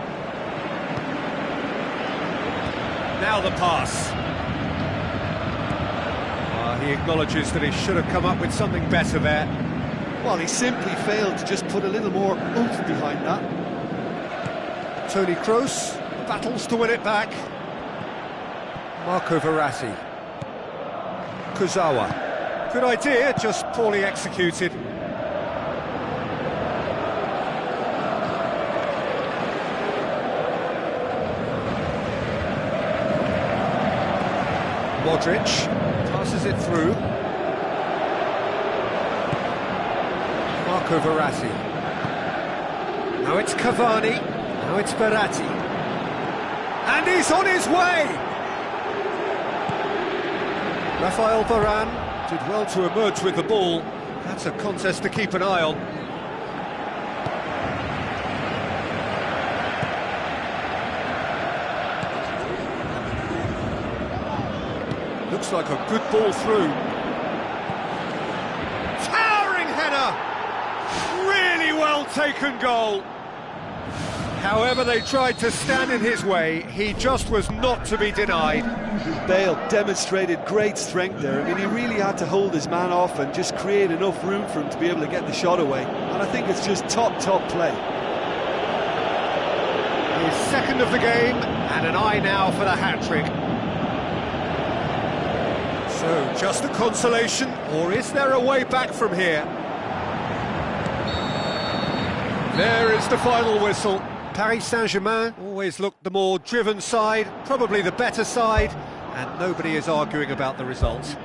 Now the pass. He acknowledges that he should have come up with something better there. Well, he simply failed to just put a little more oomph behind that. Toni Kroos battles to win it back. Marco Verratti. Kurzawa. Good idea, just poorly executed. Modric passes it through. Marco Verratti. Now it's Cavani. Now it's Verratti. And he's on his way! Rafael Varane did well to emerge with the ball. That's a contest to keep an eye on. Looks like a good ball through. Towering header! Really well taken goal. However they tried to stand in his way, he just was not to be denied. Bale demonstrated great strength there. I mean, he really had to hold his man off and just create enough room for him to be able to get the shot away. And I think it's just top play. His second of the game, and an eye now for the hat-trick. So, just a consolation, or is there a way back from here? There is the final whistle. Paris Saint-Germain always looked the more driven side, probably the better side, and nobody is arguing about the result.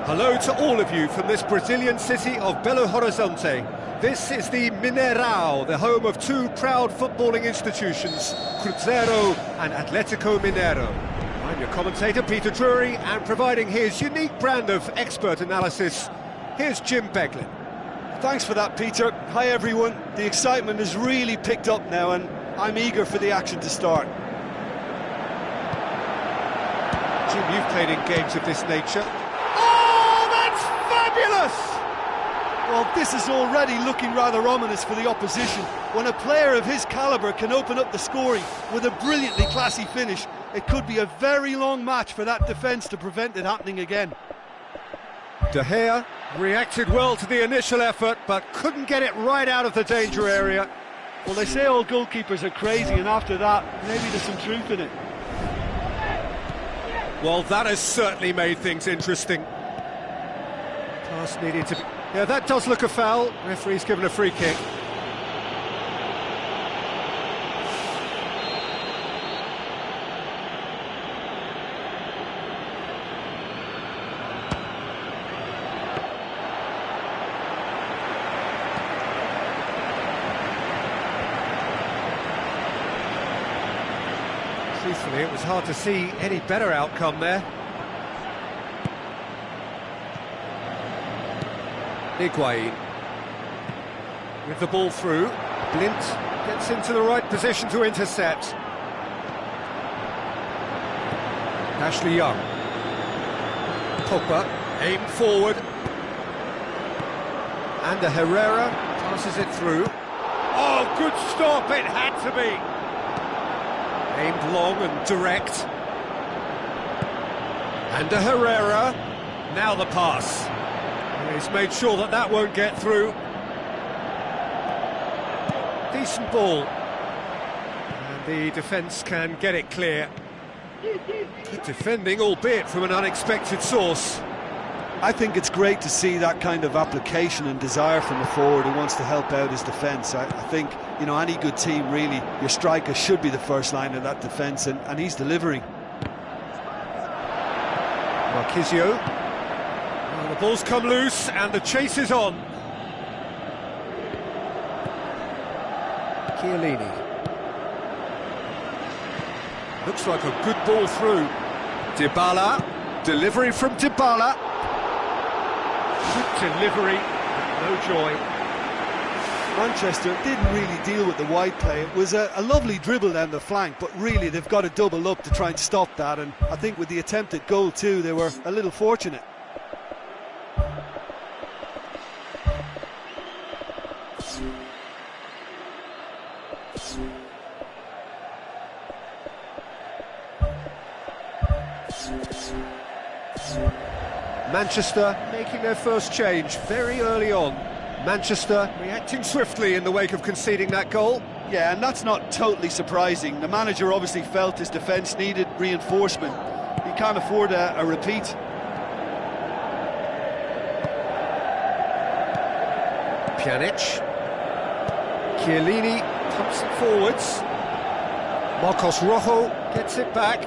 Hello to all of you from this Brazilian city of Belo Horizonte. This is the Mineirão, the home of two proud footballing institutions, Cruzeiro and Atlético Mineiro. I'm your commentator, Peter Drury, and providing his unique brand of expert analysis, here's Jim Beglin. Thanks for that, Peter. Hi, everyone. The excitement has really picked up now, and I'm eager for the action to start. Jim, you've played in games of this nature. Oh, that's fabulous! Well, this is already looking rather ominous for the opposition. When a player of his calibre can open up the scoring with a brilliantly classy finish, it could be a very long match for that defence to prevent it happening again. De Gea reacted well to the initial effort, but couldn't get it right out of the danger area. Well, they say all goalkeepers are crazy, and after that, maybe there's some truth in it. Well, that has certainly made things interesting. Pass needed to be... Yeah, that does look a foul. Referee's given a free kick. Truthfully, it was hard to see any better outcome there. Higuain with the ball through. Blint gets into the right position to intercept. Ashley Young. Pogba, aimed forward. And Herrera passes it through. Oh, good stop, it had to be. Aimed long and direct. And Herrera, now the pass. He's made sure that that won't get through. Decent ball. And the defence can get it clear. Good defending, albeit from an unexpected source. I think it's great to see that kind of application and desire from a forward who wants to help out his defence. I think, you know, any good team, really, your striker should be the first line of that defence, and he's delivering. Marquisio. Well, the ball's come loose and the chase is on. Chiellini. Looks like a good ball through. Dybala. Delivery from Dybala. Good delivery, but no joy. Manchester didn't really deal with the wide play. It was a lovely dribble down the flank, but really they've got to double up to try and stop that, and I think with the attempted goal too, they were a little fortunate. Manchester making their first change very early on. Manchester reacting swiftly in the wake of conceding that goal. Yeah, and that's not totally surprising. The manager obviously felt his defence needed reinforcement. He can't afford a repeat. Pjanic. Chiellini pumps it forwards. Marcos Rojo gets it back.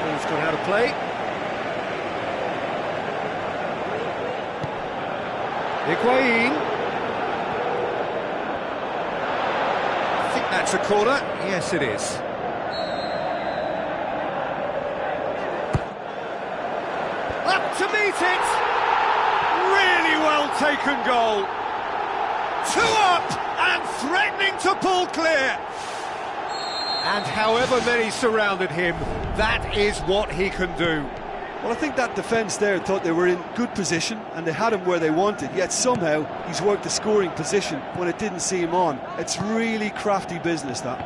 Ball's gone out of play. Higuain. I think that's a corner. Yes, it is. Up to meet it. Really well taken goal. 2 up and threatening to pull clear. And however many surrounded him, that is what he can do. Well, I think that defence there thought they were in good position and they had him where they wanted, yet somehow he's worked the scoring position when it didn't see him on. It's really crafty business, that.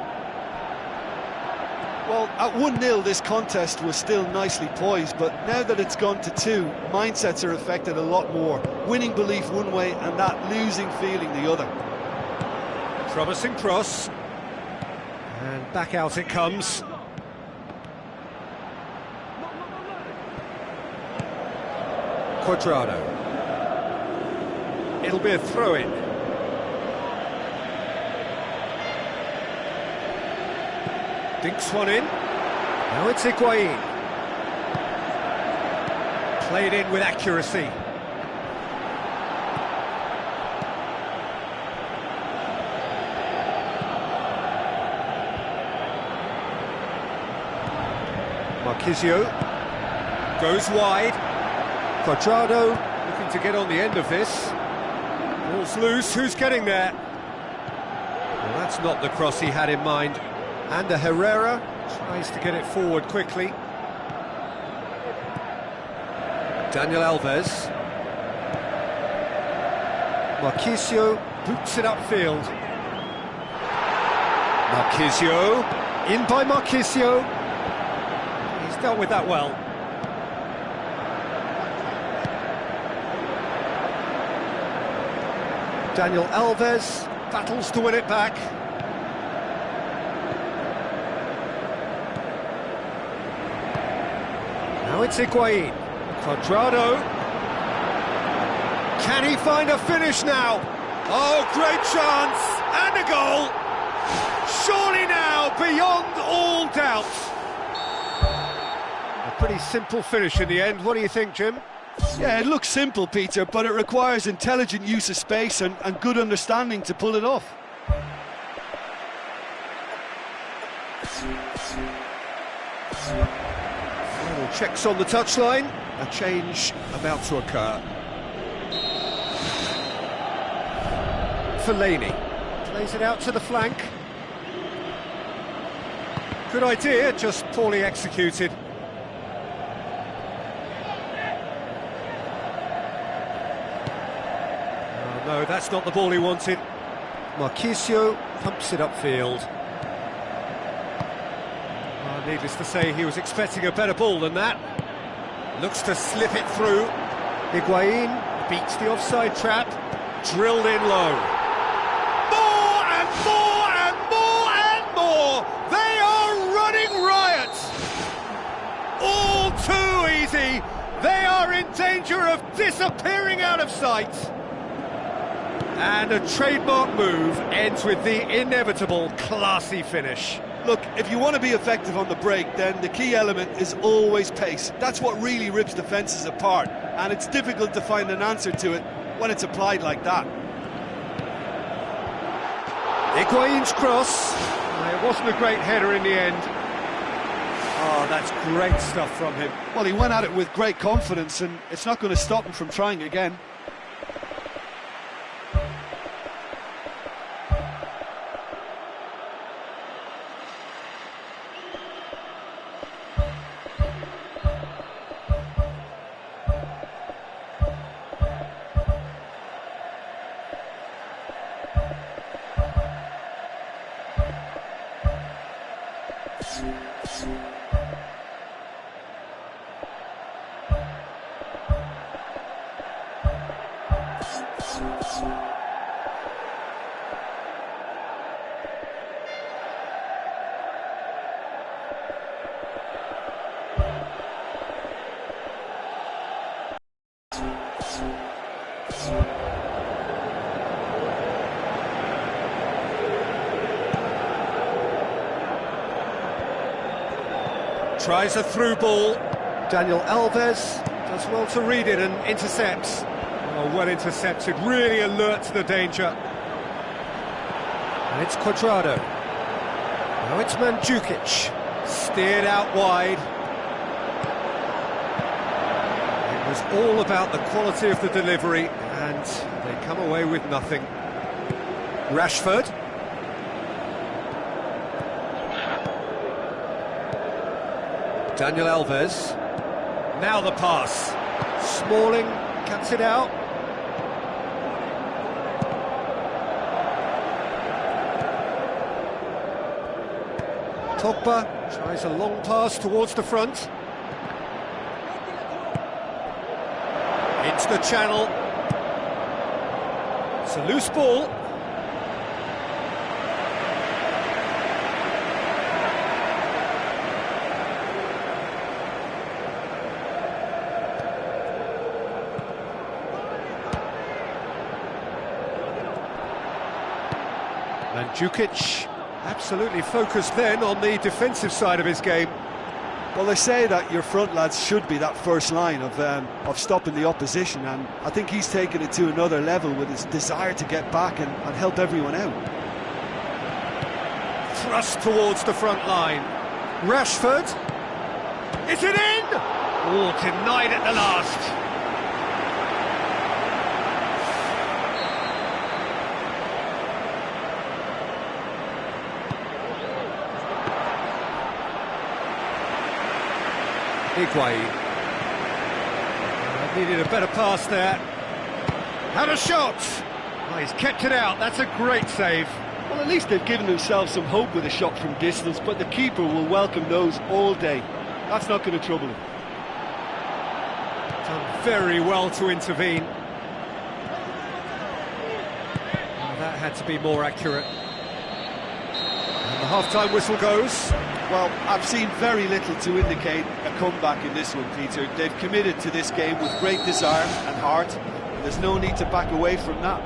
Well, at 1-0 this contest was still nicely poised, but now that it's gone to 2, mindsets are affected a lot more. Winning belief one way and that losing feeling the other. Promising cross. And back out it comes. Cuadrado. It'll be a throw-in. Dinks one in. Now it's Higuain. Played in with accuracy. Marquisio goes wide. Cuadrado looking to get on the end of this. Ball's loose, who's getting there? Well, that's not the cross he had in mind. And Herrera tries to get it forward quickly. Daniel Alves. Marquisio boots it upfield. Marquisio, in by Marquisio. He's dealt with that well. Daniel Alves battles to win it back. Now it's Higuain. Cuadrado. Can he find a finish now? Oh, great chance! And a goal! Surely now, beyond all doubt. A pretty simple finish in the end. What do you think, Jim? Yeah, it looks simple, Peter, but it requires intelligent use of space and good understanding to pull it off. Final checks on the touchline. A change about to occur. Fellaini plays it out to the flank. Good idea, just poorly executed. No, that's not the ball he wanted. Marquisio pumps it upfield. Needless to say, he was expecting a better ball than that. Looks to slip it through. Higuain beats the offside trap. Drilled in low. More and more and more and more! They are running riot! All too easy! They are in danger of disappearing out of sight! And a trademark move ends with the inevitable classy finish. Look, if you want to be effective on the break, then the key element is always pace. That's what really rips defences apart, and it's difficult to find an answer to it when it's applied like that. Higuain's cross. It wasn't a great header in the end. Oh, that's great stuff from him. Well, he went at it with great confidence, and it's not going to stop him from trying again. Tries a through ball. Daniel Alves does well to read it and intercepts. Oh, well intercepted, really alert to the danger. And it's Cuadrado. Now it's Mandzukic. Steered out wide. It was all about the quality of the delivery, and they come away with nothing. Rashford. Daniel Alves. Now the pass. Smalling cuts it out. Pogba tries a long pass towards the front. Into the channel. It's a loose ball. Mandzukic absolutely focused then on the defensive side of his game. Well, they say that your front lads should be that first line of stopping the opposition, and I think he's taken it to another level with his desire to get back and help everyone out. Thrust towards the front line. Rashford. Is it in? Oh, denied at the last. Higuain. Needed a better pass there. Had a shot! Oh, he's kept it out, that's a great save. Well, at least they've given themselves some hope with a shot from distance, but the keeper will welcome those all day. That's not going to trouble him. Done very well to intervene. Oh, that had to be more accurate. And the half-time whistle goes. Well, I've seen very little to indicate a comeback in this one, Peter. They've committed to this game with great desire and heart, and there's no need to back away from that.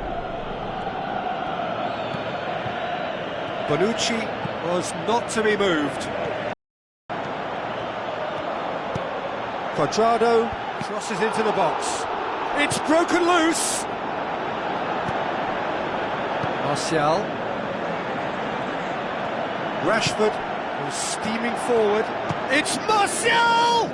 Bonucci was not to be moved. Cuadrado crosses into the box. It's broken loose! Martial. Rashford was steaming forward. It's Martial!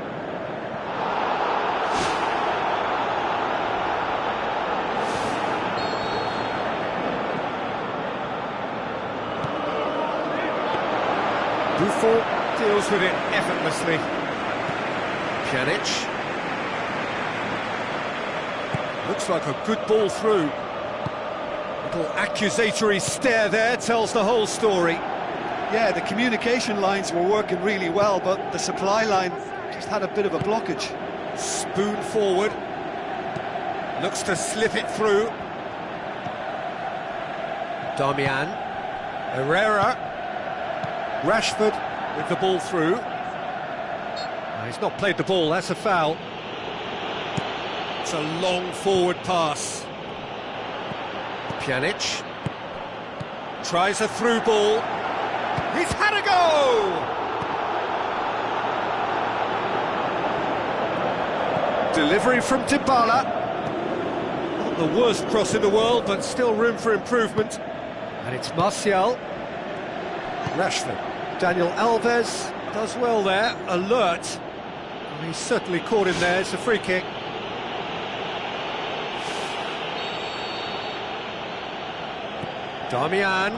Buffon deals with it effortlessly. Pjanic. Looks like a good ball through. Little accusatory stare there tells the whole story. Yeah, the communication lines were working really well, but the supply line just had a bit of a blockage. Spoon forward. Looks to slip it through. Damian. Herrera. Rashford with the ball through. He's not played the ball, that's a foul. It's a long forward pass. Pjanic. Tries a through ball. He's had a go! Delivery from Dybala. Not the worst cross in the world, but still room for improvement. And it's Martial. Rashford. Daniel Alves does well there, alert. He's certainly caught him there, it's a free kick. Damian.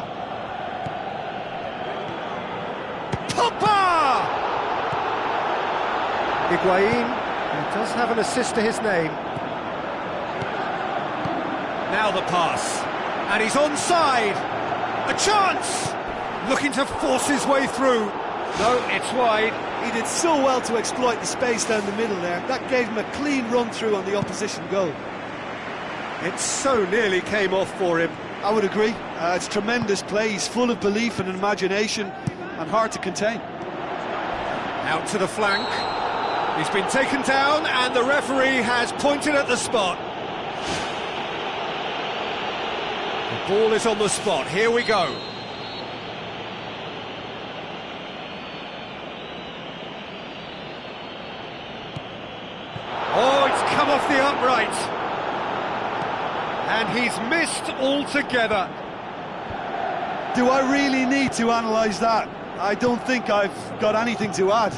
Popper! Higuain, who does have an assist to his name. Now the pass, and he's onside. A chance! Looking to force his way through. No, it's wide. He did so well to exploit the space down the middle there. That gave him a clean run-through on the opposition goal. It so nearly came off for him. I would agree. It's tremendous play. He's full of belief and imagination and hard to contain. Out to the flank. He's been taken down and the referee has pointed at the spot. The ball is on the spot. Here we go. Oh, it's come off the upright. And he's missed altogether. Do I really need to analyse that? I don't think I've got anything to add.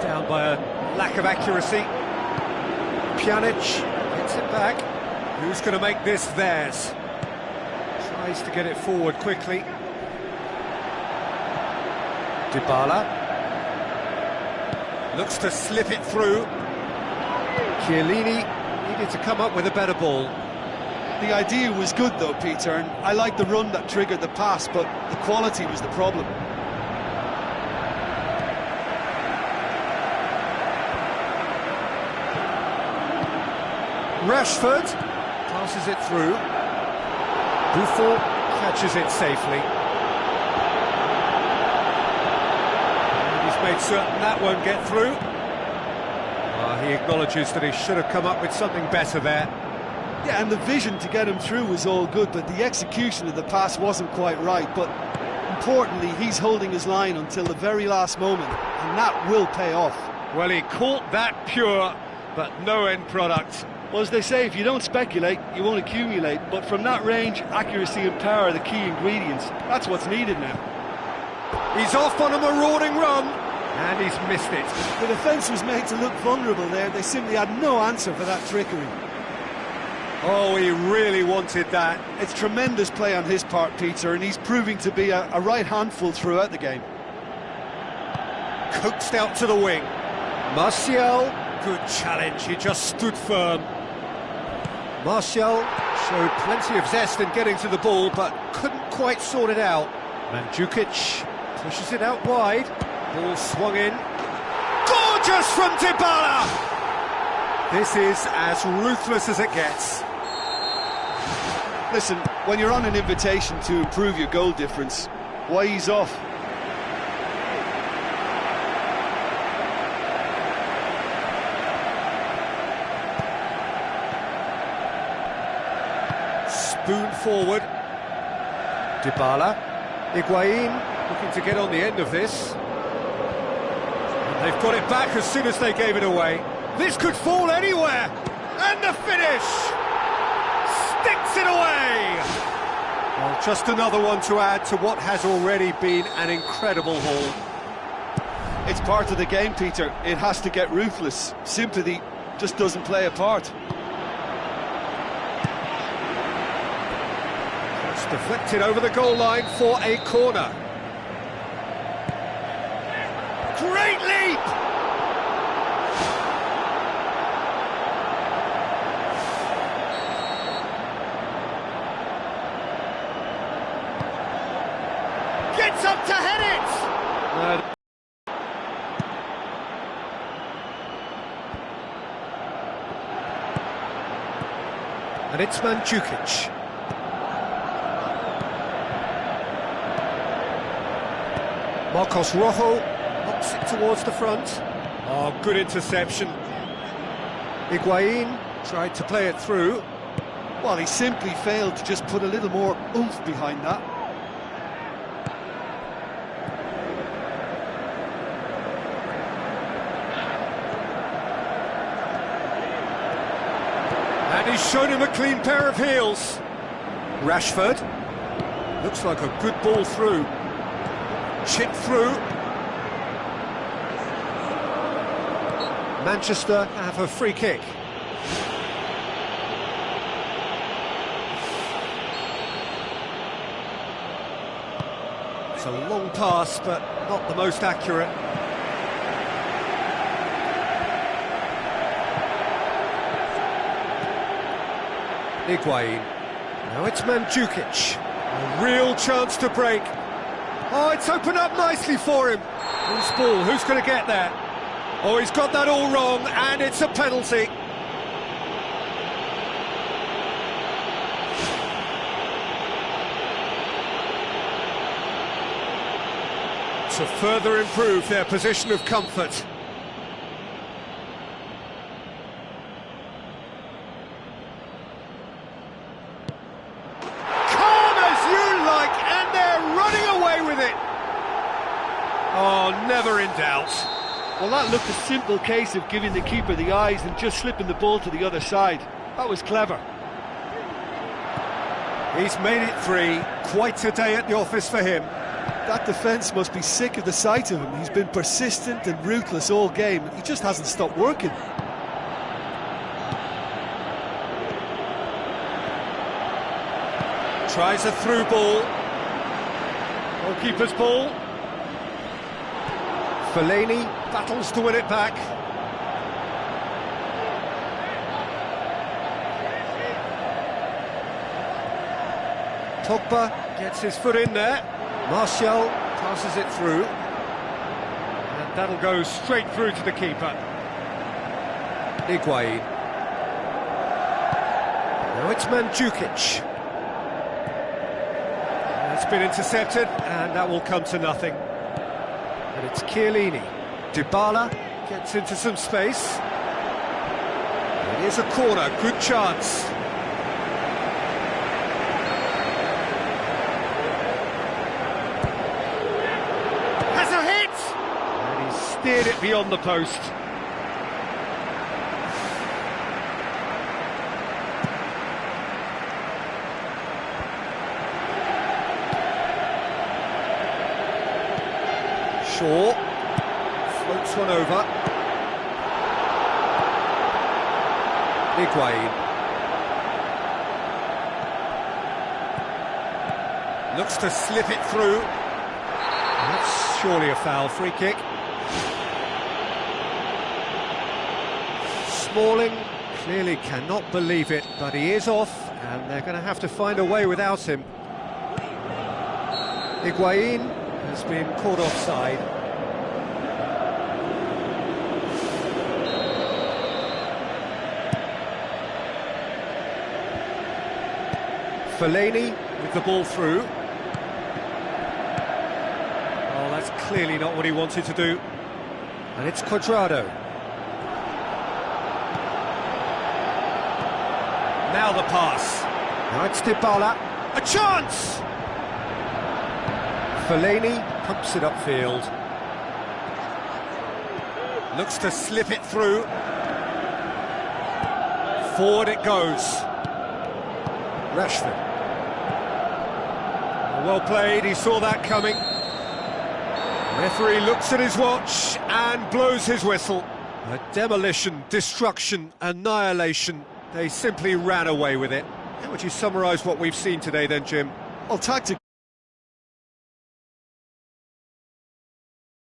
Down by a lack of accuracy. Pjanic gets it back. Who's going to make this theirs? Tries to get it forward quickly. Dybala. Looks to slip it through. Chiellini needed to come up with a better ball. The idea was good though, Peter, and I like the run that triggered the pass, but the quality was the problem. Rashford passes it through. Buffon catches it safely. And he's made certain that won't get through. He acknowledges that he should have come up with something better there. Yeah, and the vision to get him through was all good, but the execution of the pass wasn't quite right. But importantly, he's holding his line until the very last moment, and that will pay off. Well, he caught that pure, but no end product. Well, as they say, if you don't speculate, you won't accumulate. But from that range, accuracy and power are the key ingredients. That's what's needed now. He's off on a marauding run, and he's missed it. The defence was made to look vulnerable there. They simply had no answer for that trickery. Oh, he really wanted that. It's tremendous play on his part, Peter, and he's proving to be a right handful throughout the game. Coaxed out to the wing. Martial, good challenge, he just stood firm. Martial showed plenty of zest in getting to the ball, but couldn't quite sort it out. Mandzukic pushes it out wide. Ball swung in. Gorgeous from Dybala! This is as ruthless as it gets. Listen, when you're on an invitation to improve your goal difference, why ease off? Spoon forward. Dybala. Higuain looking to get on the end of this. And they've got it back as soon as they gave it away. This could fall anywhere. And the finish! Sticks it away! Well, just another one to add to what has already been an incredible haul. It's part of the game, Peter. It has to get ruthless. Sympathy just doesn't play a part. It's deflected over the goal line for a corner. Great leap! And it's Mandzukic. Marcos Rojo knocks it towards the front. Oh, good interception. Higuain tried to play it through. Well, he simply failed to just put a little more oomph behind that. And he's shown him a clean pair of heels. Rashford. Looks like a good ball through. Chip through. Manchester have a free kick. It's a long pass, but not the most accurate. Higuain. Now it's Mandzukic. A real chance to break. Oh, it's opened up nicely for him. Who's ball? Who's going to get there? Oh, he's got that all wrong, and it's a penalty. To further improve their position of comfort. Oh, never in doubt. Well, that looked a simple case of giving the keeper the eyes and just slipping the ball to the other side. That was clever. He's made it 3. Quite a day at the office for him. That defence must be sick of the sight of him. He's been persistent and ruthless all game. He just hasn't stopped working. Tries a through ball. Goalkeeper's ball. Fellaini battles to win it back. Pogba gets his foot in there. Martial passes it through. And that'll go straight through to the keeper. Higuain. Now it's Mandzukic. It's been intercepted, and that will come to nothing. And it's Chiellini. Dybala gets into some space. It is a corner, good chance. Has a hit! And he's steered it beyond the post. Shaw floats one over. Higuain looks to slip it through. That's surely a foul. Free kick. Smalling clearly cannot believe it, but he is off, and they're going to have to find a way without him. Higuain has been caught offside. Fellaini with the ball through. Oh, that's clearly not what he wanted to do. And it's Cuadrado. Now the pass. Now it's Dybala. A chance! Fellaini pumps it upfield. Looks to slip it through. Forward it goes. Rashford. Well played, he saw that coming. Referee looks at his watch and blows his whistle. A demolition, destruction, annihilation. They simply ran away with it. How would you summarise what we've seen today then, Jim? Well, tactically